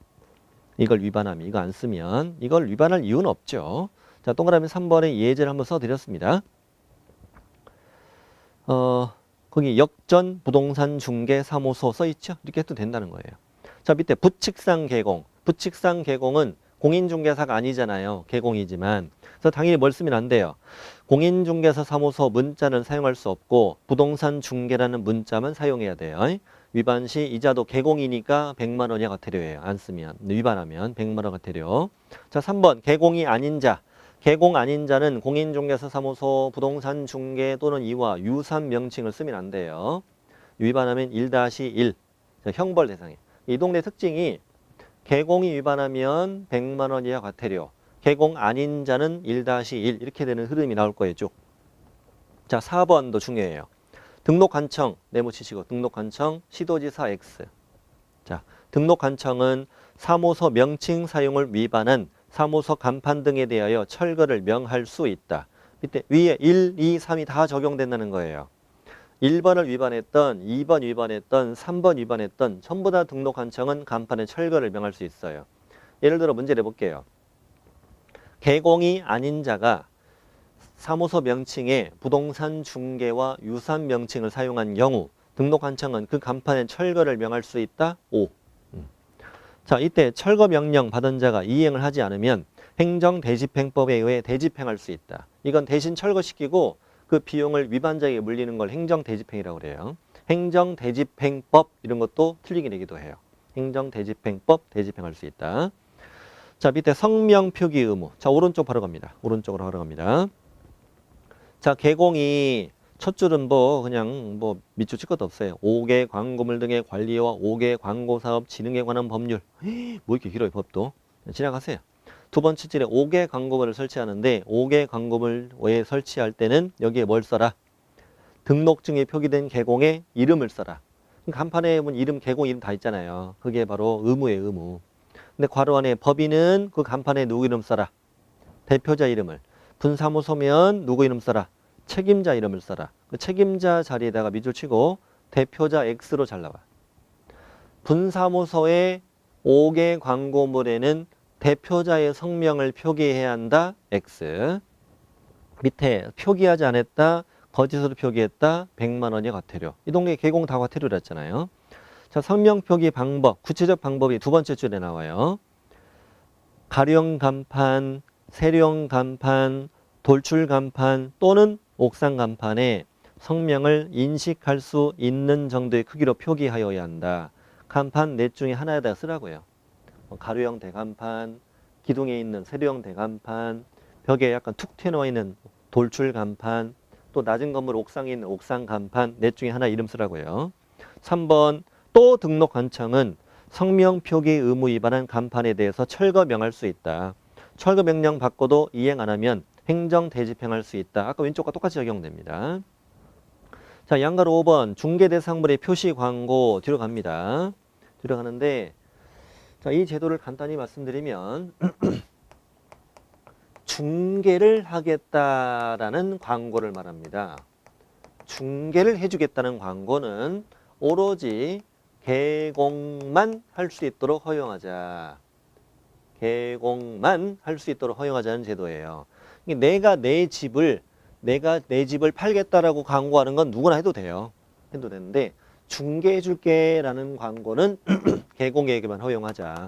이걸 위반하면, 이거 안 쓰면 이걸 위반할 이유는 없죠. 자, 동그라미 3번에 예제를 한번 써드렸습니다. 거기 역전 부동산 중개 사무소 써있죠? 이렇게 해도 된다는 거예요. 자, 밑에 부칙상 개공. 부칙상 개공은 공인중개사가 아니잖아요. 개공이지만. 그래서 당연히 뭘 쓰면 안 돼요. 공인중개사 사무소 문자는 사용할 수 없고 부동산 중개라는 문자만 사용해야 돼요. 위반 시 이자도 개공이니까 100만 원이 과태료예요. 안 쓰면. 위반하면 100만 원 과태료. 자, 3번 개공이 아닌 자. 개공 아닌 자는 공인중개사 사무소, 부동산 중개 또는 이와 유사한 명칭을 쓰면 안 돼요. 위반하면 1-1. 자, 형벌 대상이에요. 이 동네 특징이 개공이 위반하면 100만 원 이하 과태료. 개공 아닌 자는 1-1 이렇게 되는 흐름이 나올 거예요. 쭉. 자, 4번도 중요해요. 등록 관청 네모 치시고 등록 관청 시도지사 X. 자, 등록 관청은 사무소 명칭 사용을 위반한 사무소 간판 등에 대하여 철거를 명할 수 있다. 밑에 위에 1, 2, 3이 다 적용된다는 거예요. 1번을 위반했던, 2번 위반했던, 3번 위반했던 전부 다 등록 관청은 간판에 철거를 명할 수 있어요. 예를 들어 문제 내볼게요. 개공이 아닌 자가 사무소 명칭에 부동산 중개와 유사한 명칭을 사용한 경우 등록 관청은 그 간판에 철거를 명할 수 있다. 5. 자, 이때 철거 명령 받은 자가 이행을 하지 않으면 행정대집행법에 의해 대집행할 수 있다. 이건 대신 철거시키고 그 비용을 위반자에게 물리는 걸 행정대집행이라고 그래요. 행정대집행법 이런 것도 틀리게 내기도 해요. 행정대집행법 대집행할 수 있다. 자, 밑에 성명 표기 의무. 자, 오른쪽 바로 갑니다. 오른쪽으로 바로 갑니다. 자, 개공이 첫 줄은 그냥 밑줄 칠 것도 없어요. 5개 광고물 등의 관리와 5개 광고사업 진흥에 관한 법률. 뭐 이렇게 길어요, 법도. 지나가세요. 두 번째 줄에 5개 광고물을 설치하는데 5개 광고물에 설치할 때는 여기에 뭘 써라? 등록증에 표기된 개공의 이름을 써라. 간판에 보면 이름, 개공 이름 다 있잖아요. 그게 바로 의무예요, 의무. 근데 괄호 안에 법인은 그 간판에 누구 이름 써라? 대표자 이름을. 분사무소면 누구 이름 써라? 책임자 이름을 써라. 그 책임자 자리에다가 밑줄 치고 대표자 X로 잘라봐. 분사무소의 5개 광고물에는 대표자의 성명을 표기해야 한다. X. 밑에 표기하지 않았다. 거짓으로 표기했다. 100만 원의 과태료. 이 동네 개공 다 과태료라 했잖아요. 자, 성명 표기 방법. 구체적 방법이 두 번째 줄에 나와요. 가령 간판, 세령 간판, 돌출 간판 또는 옥상 간판에 성명을 인식할 수 있는 정도의 크기로 표기하여야 한다. 간판 넷 중에 하나에다 쓰라고요. 가로형 대간판, 기둥에 있는 세로형 대간판, 벽에 약간 툭 튀어나와 있는 돌출 간판, 또 낮은 건물 옥상에 있는 옥상 간판 넷 중에 하나 이름 쓰라고요. 3번 또 등록 관청은 성명 표기 의무 위반한 간판에 대해서 철거 명할 수 있다. 철거 명령 받고도 이행 안 하면 행정 대집행할 수 있다. 아까 왼쪽과 똑같이 적용됩니다. 자, 양가로 5번 중개대상물의 표시 광고 뒤로 갑니다. 뒤로 가는데 자, 이 제도를 간단히 말씀드리면 중개를 하겠다라는 광고를 말합니다. 중개를 해주겠다는 광고는 오로지 개공만 할 수 있도록 허용하자. 개공만 할 수 있도록 허용하자는 제도예요. 내가 내 집을 팔겠다라고 광고하는 건 누구나 해도 돼요. 해도 되는데 중개해 줄게 라는 광고는 개공에게만 허용하자.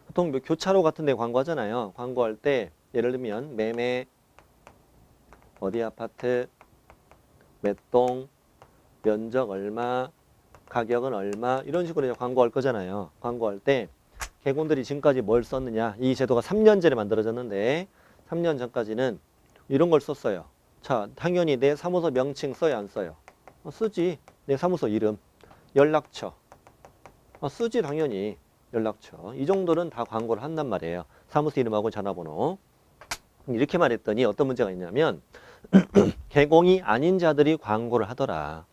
보통 교차로 같은 데 광고하잖아요. 광고할 때 예를 들면 매매, 어디 아파트, 몇 동, 면적 얼마, 가격은 얼마 이런 식으로 광고할 거잖아요. 광고할 때 개공들이 지금까지 뭘 썼느냐. 이 제도가 3년 전에 만들어졌는데 3년 전까지는 이런 걸 썼어요. 자, 당연히 내 사무소 명칭 써야 안 써요? 쓰지. 내 사무소 이름, 연락처. 쓰지 당연히. 연락처. 이 정도는 다 광고를 한단 말이에요. 사무소 이름하고 전화번호. 이렇게 말했더니 어떤 문제가 있냐면 개공이 아닌 자들이 광고를 하더라.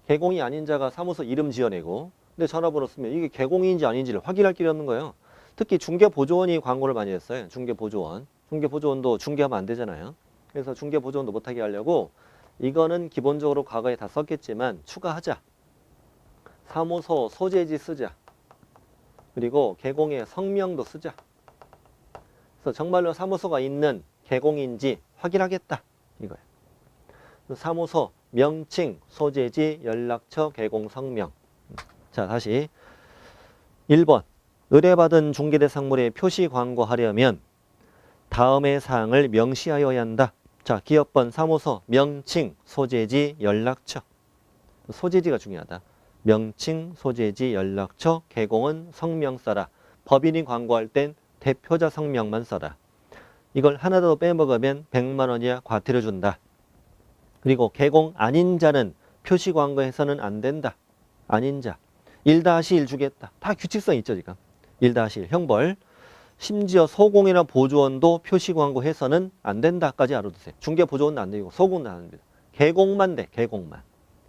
개공이 아닌 자가 사무소 이름 지어내고 근데 전화번호 쓰면 이게 개공인지 아닌지를 확인할 길이 없는 거예요. 특히 중개보조원이 광고를 많이 했어요. 중개보조원. 중개보조원도 중개하면 안 되잖아요. 그래서 중개보조원도 못하게 하려고 이거는 기본적으로 과거에 다 썼겠지만 추가하자. 사무소 소재지 쓰자. 그리고 개공의 성명도 쓰자. 그래서 정말로 사무소가 있는 개공인지 확인하겠다. 이거예요. 사무소 명칭, 소재지, 연락처, 개공, 성명. 자, 다시 1번. 의뢰받은 중개대상물에 표시 광고하려면 다음의 사항을 명시하여야 한다. 자, 기업번, 사무소, 명칭, 소재지, 연락처. 소재지가 중요하다. 명칭, 소재지, 연락처, 개공은 성명 써라. 법인이 광고할 땐 대표자 성명만 써라. 이걸 하나 더 빼먹으면 100만 원 이하 과태료 준다. 그리고 개공 아닌 자는 표시 광고해서는 안 된다. 아닌 자. 1-1 주겠다. 다 규칙성 있죠, 지금. 1-1 형벌. 심지어 소공이나 보조원도 표시 광고해서는 안 된다까지 알아두세요. 중개 보조원은 안 되고 소공은 안 됩니다. 개공만 돼. 개공만.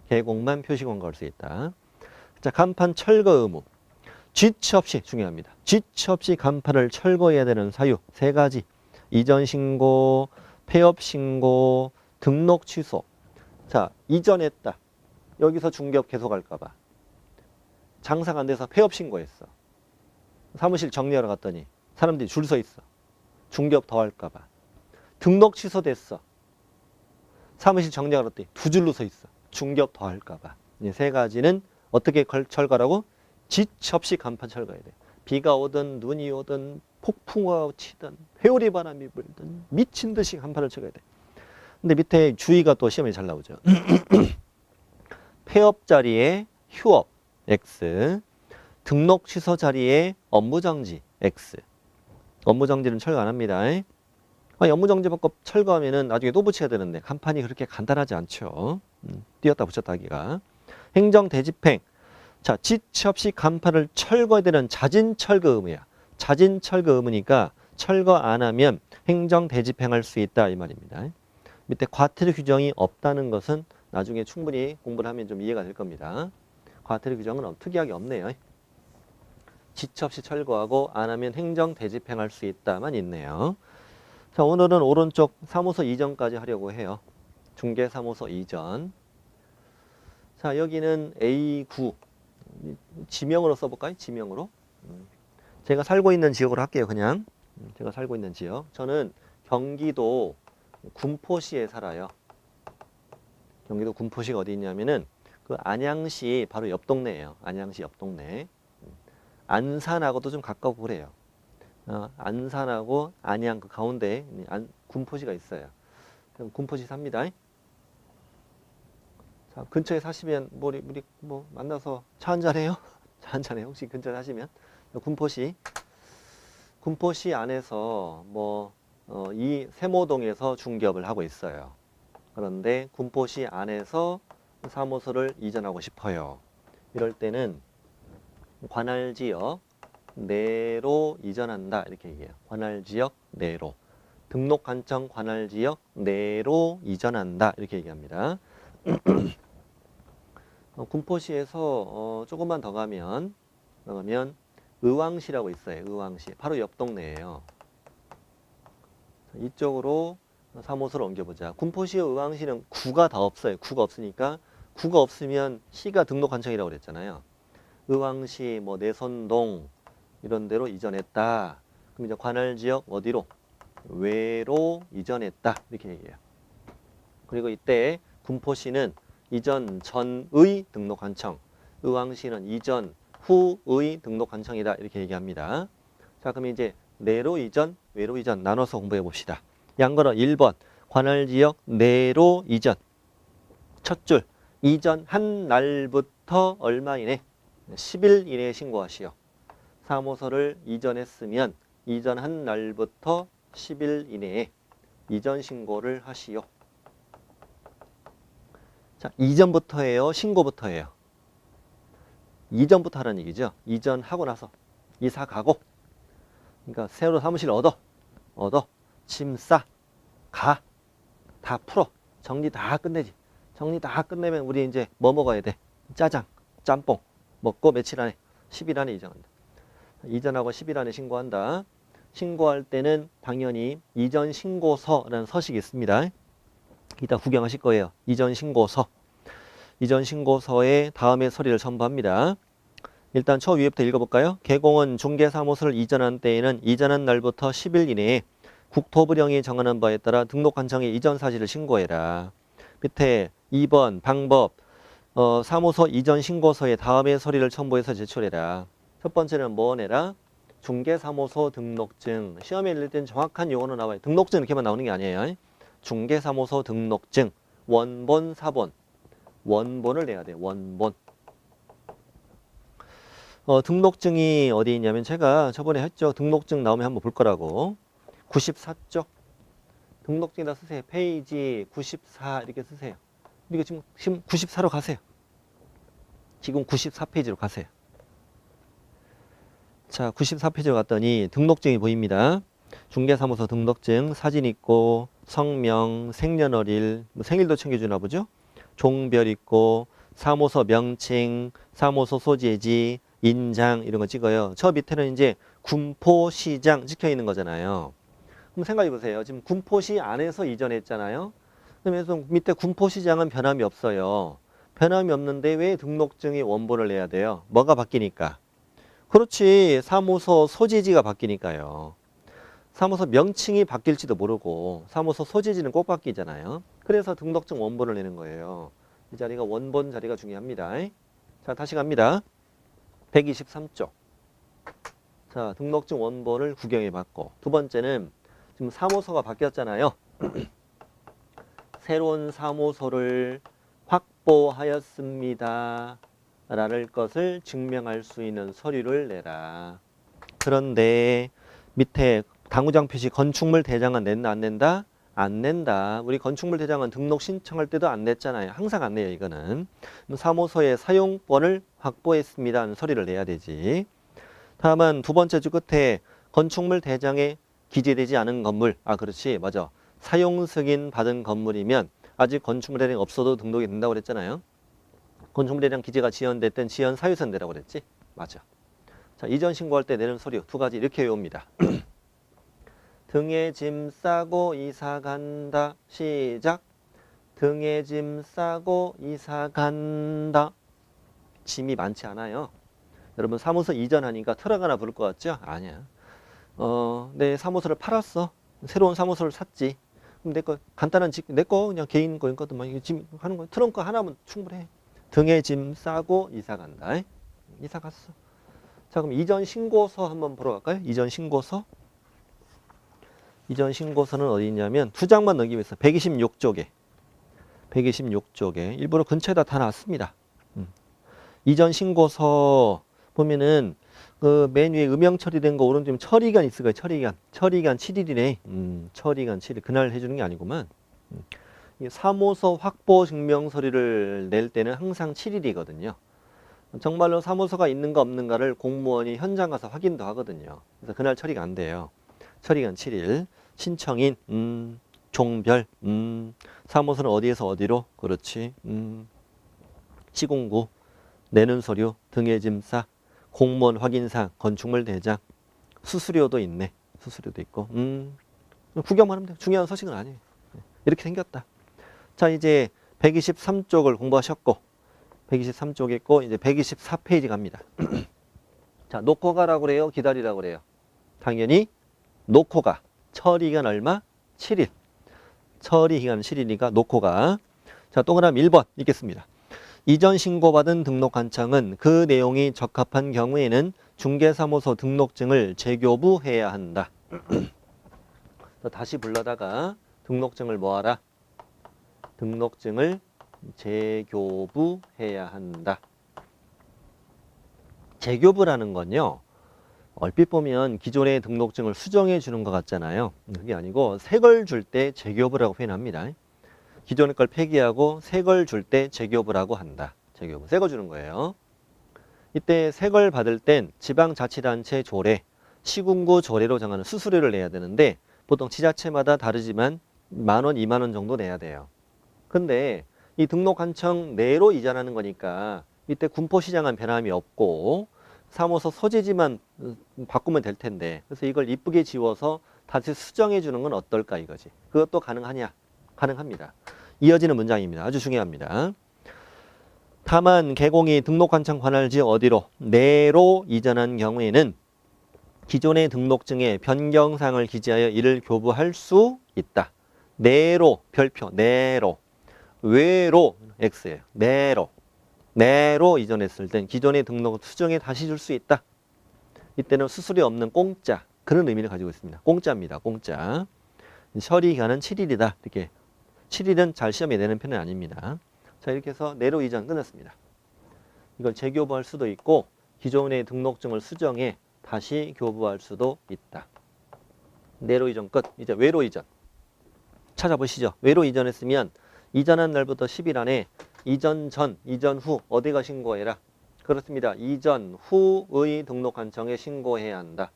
개공만 표시 광고할 수 있다. 자, 간판 철거 의무. 지체 없이 중요합니다. 지체 없이 간판을 철거해야 되는 사유 3가지. 이전 신고, 폐업 신고, 등록 취소. 자, 이전했다. 여기서 중개업 계속 할까 봐. 장사가 안 돼서 폐업 신고했어. 사무실 정리하러 갔더니 사람들이 줄 서 있어. 중개업 더 할까 봐. 등록 취소됐어. 사무실 정리하러 갔더니 2줄로 서 있어. 중개업 더 할까 봐. 이 3가지는 어떻게 철거라고? 지체 없이 간판 철거해야 돼. 비가 오든 눈이 오든 폭풍우가 치든 회오리 바람이 불든 미친 듯이 간판을 철거해야 돼. 근데 밑에 주의가 또 시험에 잘 나오죠. 폐업 자리에 휴업 X, 등록 취소 자리에 업무정지 X. 업무정지는 철거 안 합니다. 아니, 업무정지법법 철거하면은 나중에 또 붙여야 되는데 간판이 그렇게 간단하지 않죠. 띄었다 붙였다 하기가. 행정대집행. 자, 지체 없이 간판을 철거해야 되는 자진철거 의무야. 자진철거 의무니까 철거 안 하면 행정대집행할 수 있다 이 말입니다. 밑에 과태료 규정이 없다는 것은 나중에 충분히 공부를 하면 좀 이해가 될 겁니다. 과태료 규정은 특이하게 없네요. 지체 없이 철거하고 안 하면 행정대집행할 수 있다만 있네요. 자, 오늘은 오른쪽 사무소 이전까지 하려고 해요. 중개사무소 이전. 자, 여기는 A9. 지명으로 써볼까요? 지명으로. 제가 살고 있는 지역으로 할게요. 그냥. 제가 살고 있는 지역. 저는 경기도 군포시에 살아요. 경기도 군포시가 어디 있냐면은 그 안양시 바로 옆 동네예요. 안양시 옆 동네. 안산하고도 좀 가깝고 그래요. 안산하고 안양 그 가운데 군포시가 있어요. 그럼 군포시 삽니다. 자, 근처에 사시면 우리 뭐 만나서 차 한잔 해요? 차 한잔 해요? 혹시 근처에 사시면 군포시 안에서 이 세모동에서 중개업을 하고 있어요. 그런데 군포시 안에서 사무소를 이전하고 싶어요. 이럴 때는 관할지역 내로 이전한다 이렇게 얘기해요. 관할지역 내로. 등록관청 관할지역 내로 이전한다 이렇게 얘기합니다. 군포시에서 조금만 더 가면 의왕시라고 있어요. 의왕시. 바로 옆 동네예요. 이쪽으로 사무소를 옮겨보자. 군포시와 의왕시는 구가 다 없어요. 구가 없으니까 구가 없으면 시가 등록관청이라고 그랬잖아요. 의왕시, 내선동 이런 데로 이전했다. 그럼 이제 관할지역 어디로? 외로 이전했다. 이렇게 얘기해요. 그리고 이때 군포시는 이전 전의 등록관청, 의왕시는 이전 후의 등록관청이다. 이렇게 얘기합니다. 자, 그럼 이제 내로 이전, 외로 이전 나눠서 공부해 봅시다. 양거로 1번 관할지역 내로 이전. 첫 줄 이전한 날부터 얼마 이내? 10일 이내에 신고하시오. 사무소를 이전했으면 이전한 날부터 10일 이내에 이전 신고를 하시오. 자, 이전부터 해요? 신고부터 해요? 이전부터 하라는 얘기죠. 이전하고 나서 이사 가고. 그러니까 새로 사무실 얻어. 짐 싸. 가. 다 풀어. 정리 다 끝내지. 정리 다 끝내면 우리 이제 뭐 먹어야 돼? 짜장, 짬뽕 먹고 며칠 안에 10일 안에 이전한다. 이전하고 10일 안에 신고한다. 신고할 때는 당연히 이전 신고서라는 서식이 있습니다. 이따 구경하실 거예요. 이전 신고서. 이전 신고서에 다음에 서류를 첨부합니다. 일단 저 위에부터 읽어볼까요? 개공은 중개사무소를 이전한 때에는 이전한 날부터 10일 이내에 국토부령이 정하는 바에 따라 등록관청에 이전 사실을 신고해라. 밑에 2번 방법 사무소 이전 신고서에 다음에 서류를 첨부해서 제출해라. 첫 번째는 뭐 내라? 중개사무소 등록증. 시험에 읽을 땐 정확한 용어로 나와요. 등록증 이렇게만 나오는 게 아니에요. 중개사무소 등록증. 원본, 사본. 원본을 내야 돼요. 원본. 등록증이 어디 있냐면 제가 저번에 했죠. 등록증 나오면 한번 볼 거라고. 94쪽. 등록증에다 쓰세요. 페이지 94 이렇게 쓰세요. 이거 지금 94로 가세요. 지금 94페이지로 가세요. 자, 94페이지로 갔더니 등록증이 보입니다. 중개사무소 등록증 사진 있고 성명, 생년월일, 뭐 생일도 챙겨주나 보죠. 종별 있고 사무소 명칭, 사무소 소재지, 인장 이런 거 찍어요. 저 밑에는 이제 군포시장 찍혀 있는 거잖아요. 그럼 생각해 보세요. 지금 군포시 안에서 이전했잖아요. 그러면서 밑에 군포시장은 변함이 없어요. 변함이 없는데 왜 등록증이 원본을 내야 돼요? 뭐가 바뀌니까? 그렇지. 사무소 소재지가 바뀌니까요. 사무소 명칭이 바뀔지도 모르고 사무소 소재지는 꼭 바뀌잖아요. 그래서 등록증 원본을 내는 거예요. 이 자리가 원본 자리가 중요합니다. 자, 다시 갑니다. 123쪽. 자, 등록증 원본을 구경해 봤고, 두 번째는 지금 사무소가 바뀌었잖아요. 새로운 사무소를 확보하였습니다. 라는 것을 증명할 수 있는 서류를 내라. 그런데 밑에 당구장 표시 건축물 대장은 낸다 안 낸다? 안 낸다. 우리 건축물 대장은 등록 신청할 때도 안 냈잖아요. 항상 안 내요. 이거는. 사무소의 사용권을 확보했습니다. 하는 서류를 내야 되지. 다음은 두 번째 줄 끝에 건축물 대장에 기재되지 않은 건물. 아, 그렇지. 맞아. 사용 승인 받은 건물이면 아직 건축물 대장이 없어도 등록이 된다고 그랬잖아요. 건축물 대장 기재가 지연됐던 지연 사유선 내라고 그랬지. 맞아. 자, 이전 신고할 때 내는 서류 두 가지 이렇게 외웁니다. 등에 짐 싸고 이사 간다. 시작. 등에 짐 싸고 이사 간다. 짐이 많지 않아요. 여러분 사무소 이전하니까 트럭 하나 부를 것 같죠? 아니야. 내 사무소를 팔았어. 새로운 사무소를 샀지. 그럼 내 거 간단한 집, 내 거 그냥 개인 거거든. 막 짐 하는 거 트렁크 하나면 충분해. 등에 짐 싸고 이사 간다. 이사 갔어. 자, 그럼 이전 신고서 한번 보러 갈까요? 이전 신고서. 이전 신고서는 어디 있냐면 두 장만 넘기면 있어. 126쪽에. 126쪽에. 일부러 근처에다 다 놨습니다. 이전 신고서 보면은 그 맨 위에 음영 처리된 거 오른쪽에 처리기간 있을 거예요. 처리기간. 처리기간 7일이네. 처리기간 7일. 그날 해주는 게 아니구만. 사무소 확보 증명 서류를 낼 때는 항상 7일이거든요. 정말로 사무소가 있는가 없는가를 공무원이 현장 가서 확인도 하거든요. 그래서 그날 처리가 안 돼요. 처리기간 7일. 신청인, 종별, 사무소는 어디에서 어디로? 그렇지. 시공구, 내는 서류, 등의 짐 싸, 공무원 확인사항, 건축물 대장, 수수료도 있네. 수수료도 있고. 구경만 하면 돼요. 중요한 서식은 아니에요. 이렇게 생겼다. 자, 이제 123쪽을 공부하셨고 123쪽 있고 이제 124페이지 갑니다. 자, 놓고 가라고 그래요? 기다리라고 그래요? 당연히 놓고 가. 처리기간 얼마? 7일. 처리기간 7일이니까 놓고 가. 자, 동그라미 1번 읽겠습니다. 이전 신고받은 등록관청은 그 내용이 적합한 경우에는 중개사무소 등록증을 재교부해야 한다. 다시 불러다가 등록증을 뭐하라? 등록증을 재교부해야 한다. 재교부라는 건요. 얼핏 보면 기존의 등록증을 수정해 주는 것 같잖아요. 그게 아니고 새 걸 줄 때 재교부라고 표현합니다. 기존의 걸 폐기하고 새 걸 줄 때 재교부라고 한다. 재교부. 새 거 주는 거예요. 이때 새 걸 받을 땐 지방자치단체 조례, 시군구 조례로 정하는 수수료를 내야 되는데 보통 지자체마다 다르지만 10,000원, 20,000원 정도 내야 돼요. 근데 이 등록한청 내로 이전하는 거니까 이때 군포시장은 변함이 없고 사무소 소재지만 바꾸면 될 텐데, 그래서 이걸 이쁘게 지워서 다시 수정해 주는 건 어떨까 이거지. 그것도 가능하냐? 가능합니다. 이어지는 문장입니다. 아주 중요합니다. 다만 개공이 등록한청 관할지 어디로 내로 이전한 경우에는 기존의 등록증에 변경사항을 기재하여 이를 교부할 수 있다. 내로 별표 내로, 외로 X예요. 내로 이전했을 땐 기존의 등록을 수정해 다시 줄 수 있다. 이때는 수수료 없는 공짜, 그런 의미를 가지고 있습니다. 공짜입니다. 공짜. 처리 기간은 7일이다. 이렇게 7일은 잘 시험에 내는 편은 아닙니다. 자, 이렇게 해서 내로 이전 끝났습니다. 이걸 재교부할 수도 있고 기존의 등록증을 수정해 다시 교부할 수도 있다. 내로 이전 끝. 이제 외로 이전 찾아보시죠. 외로 이전했으면 이전한 날부터 10일 안에 이전 전, 이전 후 어디가 신고해라? 그렇습니다. 이전 후의 등록한청에 신고해야 한다.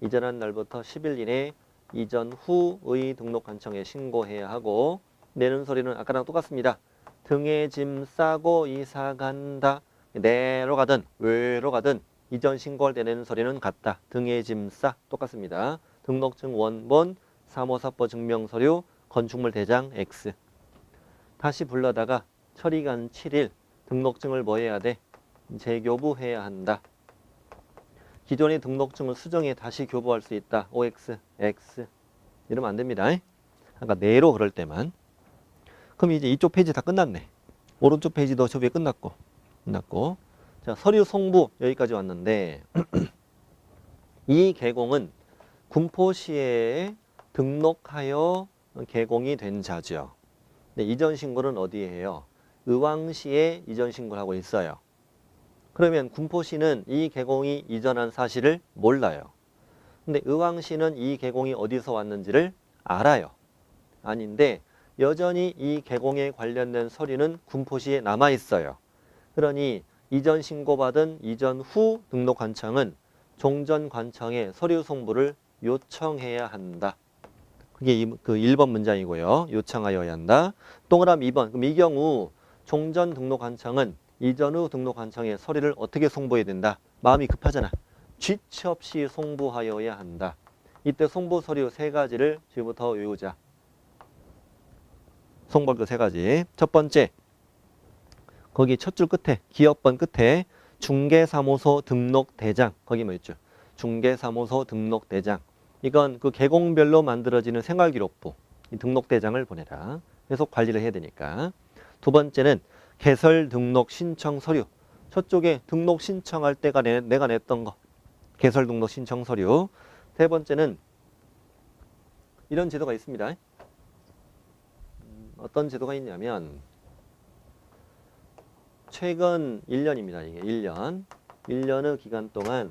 이전한 날부터 10일 이내 이전 후의 등록한청에 신고해야 하고, 내는 소리는 아까랑 똑같습니다. 등에 짐 싸고 이사 간다. 내로 가든 외로 가든 이전 신고할 때 내는 소리는 같다. 등에 짐 싸 똑같습니다. 등록증 원본, 사무사법 증명서류, 건축물 대장 X. 다시 불러다가 처리기간 7일, 등록증을 뭐 해야 돼? 재교부해야 한다. 기존의 등록증을 수정해 다시 교부할 수 있다. OX, X. 이러면 안 됩니다. 그러니까 내로 그럴 때만. 그럼 이제 이쪽 페이지 다 끝났네. 오른쪽 페이지도 저 위에 끝났고. 자, 서류 송부 여기까지 왔는데 이 개공은 군포시에 등록하여 개공이 된 자죠. 근데 이전 신고는 어디에 해요? 의왕시에 이전 신고를 하고 있어요. 그러면 군포시는 이 개공이 이전한 사실을 몰라요. 근데 의왕시는 이 개공이 어디서 왔는지를 알아요. 아닌데 여전히 이 개공에 관련된 서류는 군포시에 남아 있어요. 그러니 이전 신고받은 이전 후 등록관청은 종전관청에 서류 송부를 요청해야 한다. 그게 그 1번 문장이고요. 요청하여야 한다. 동그라미 2번. 그럼 이 경우 종전 등록관청은 이전 후 등록관청에 서류를 어떻게 송부해야 된다? 마음이 급하잖아. 지체 없이 송부하여야 한다. 이때 송부 서류 3가지를 지금부터 외우자. 송부할 거 3가지. 첫 번째, 거기 첫 줄 끝에, 기업번 끝에 중개사무소 등록대장. 거기 뭐 있죠? 중개사무소 등록대장. 이건 그 개공별로 만들어지는 생활기록부. 이 등록대장을 보내라. 계속 관리를 해야 되니까. 두 번째는 개설 등록 신청 서류. 저쪽에 등록 신청할 때가 내가 냈던 거. 개설 등록 신청 서류. 세 번째는 이런 제도가 있습니다. 어떤 제도가 있냐면 최근 1년입니다. 이게 1년. 1년의 기간 동안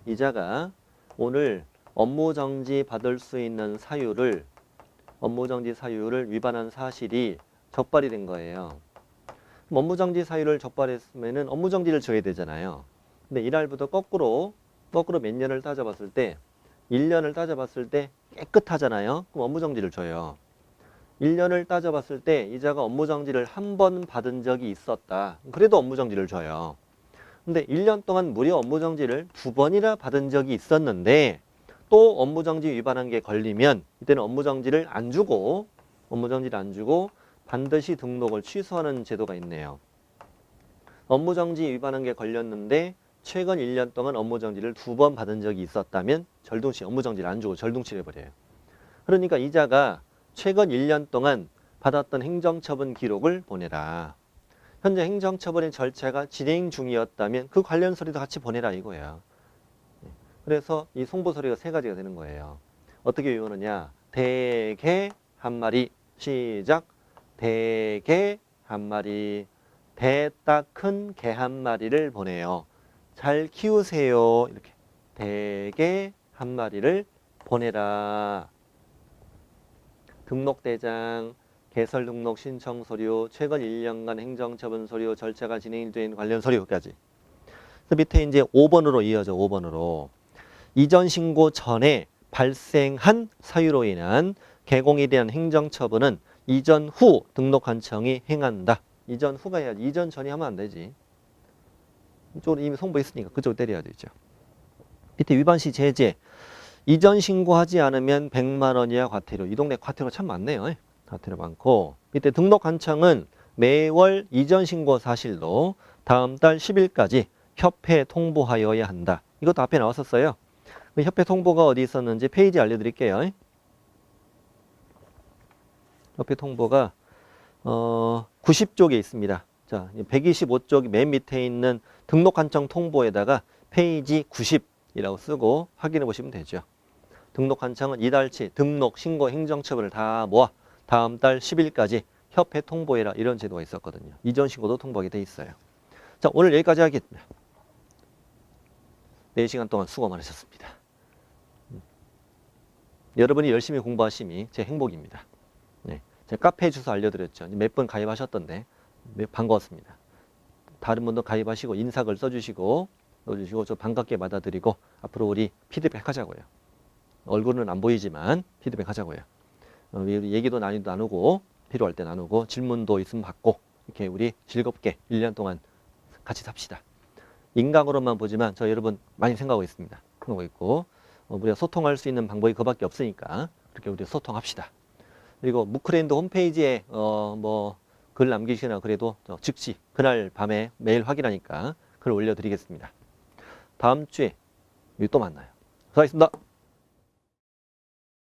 이자가 오늘 업무정지 받을 수 있는 사유를, 업무정지 사유를 위반한 사실이 적발이 된 거예요. 업무정지 사유를 적발했으면 업무정지를 줘야 되잖아요. 근데 이날부터 거꾸로 몇 년을 따져봤을 때 1년을 따져봤을 때 깨끗하잖아요. 그럼 업무정지를 줘요. 1년을 따져봤을 때 이자가 업무정지를 한 번 받은 적이 있었다. 그래도 업무정지를 줘요. 근데 1년 동안 무려 업무정지를 2번이나 받은 적이 있었는데 또 업무정지 위반한 게 걸리면 이때는 업무정지를 안 주고 반드시 등록을 취소하는 제도가 있네요. 업무정지 위반한 게 걸렸는데 최근 1년 동안 업무정지를 2번 받은 적이 있었다면 절둥치, 업무정지를 안 주고 절둥치를 해버려요. 그러니까 이자가 최근 1년 동안 받았던 행정처분 기록을 보내라. 현재 행정처분의 절차가 진행 중이었다면 그 관련 서류도 같이 보내라 이거예요. 그래서 이 송부 서류가 3가지가 되는 거예요. 어떻게 외우느냐? 대개 한 마리. 시작. 대개 한 마리. 대따 큰 개 한 마리를 보내요. 잘 키우세요. 이렇게. 대개 한 마리를 보내라. 등록대장, 개설 등록 신청 서류, 최근 1년간 행정처분 서류, 절차가 진행된 관련 서류까지. 그 밑에 이제 5번으로 이어져. 5번으로. 이전 신고 전에 발생한 사유로 인한 개공일이라는 행정처분은 이전 후 등록관청이 행한다. 이전 후가 해야지. 이전 전이 하면 안 되지. 이쪽으로 이미 송부했으니까 그쪽으로 때려야 되죠. 밑에 위반시 제재. 이전 신고하지 않으면 100만 원 이하 과태료. 이 동네 과태료 참 많네요. 과태료 많고. 밑에 등록관청은 매월 이전 신고 사실로 다음 달 10일까지 협회 통보하여야 한다. 이것도 앞에 나왔었어요. 협회 통보가 어디 있었는지 페이지 알려드릴게요. 협회 통보가 90쪽에 있습니다. 자, 125쪽 맨 밑에 있는 등록관청 통보에다가 페이지 90이라고 쓰고 확인해 보시면 되죠. 등록관청은 이달치 등록, 신고, 행정처분을 다 모아 다음 달 10일까지 협회 통보해라 이런 제도가 있었거든요. 이전 신고도 통보하게 돼 있어요. 자, 오늘 여기까지 하겠습니다. 4시간 동안 수고 많으셨습니다. 여러분이 열심히 공부하심이 제 행복입니다. 네, 제가 카페 주소 알려드렸죠. 몇 분 가입하셨던데 반가웠습니다. 다른 분도 가입하시고 인사글 써주시고 넣어주시고 저 반갑게 받아들이고 앞으로 우리 피드백 하자고요. 얼굴은 안 보이지만 피드백 하자고요. 얘기도 나누고 필요할 때 나누고 질문도 있으면 받고 이렇게 우리 즐겁게 1년 동안 같이 삽시다. 인강으로만 보지만 저 여러분 많이 생각하고 있습니다. 생각하고 있고 우리가 소통할 수 있는 방법이 그밖에 없으니까 그렇게 우리 소통합시다. 그리고 무크랜드 홈페이지에 글 남기시거나 그래도 즉시 그날 밤에 매일 확인하니까 글 올려드리겠습니다. 다음 주에 또 만나요. 수고하셨습니다.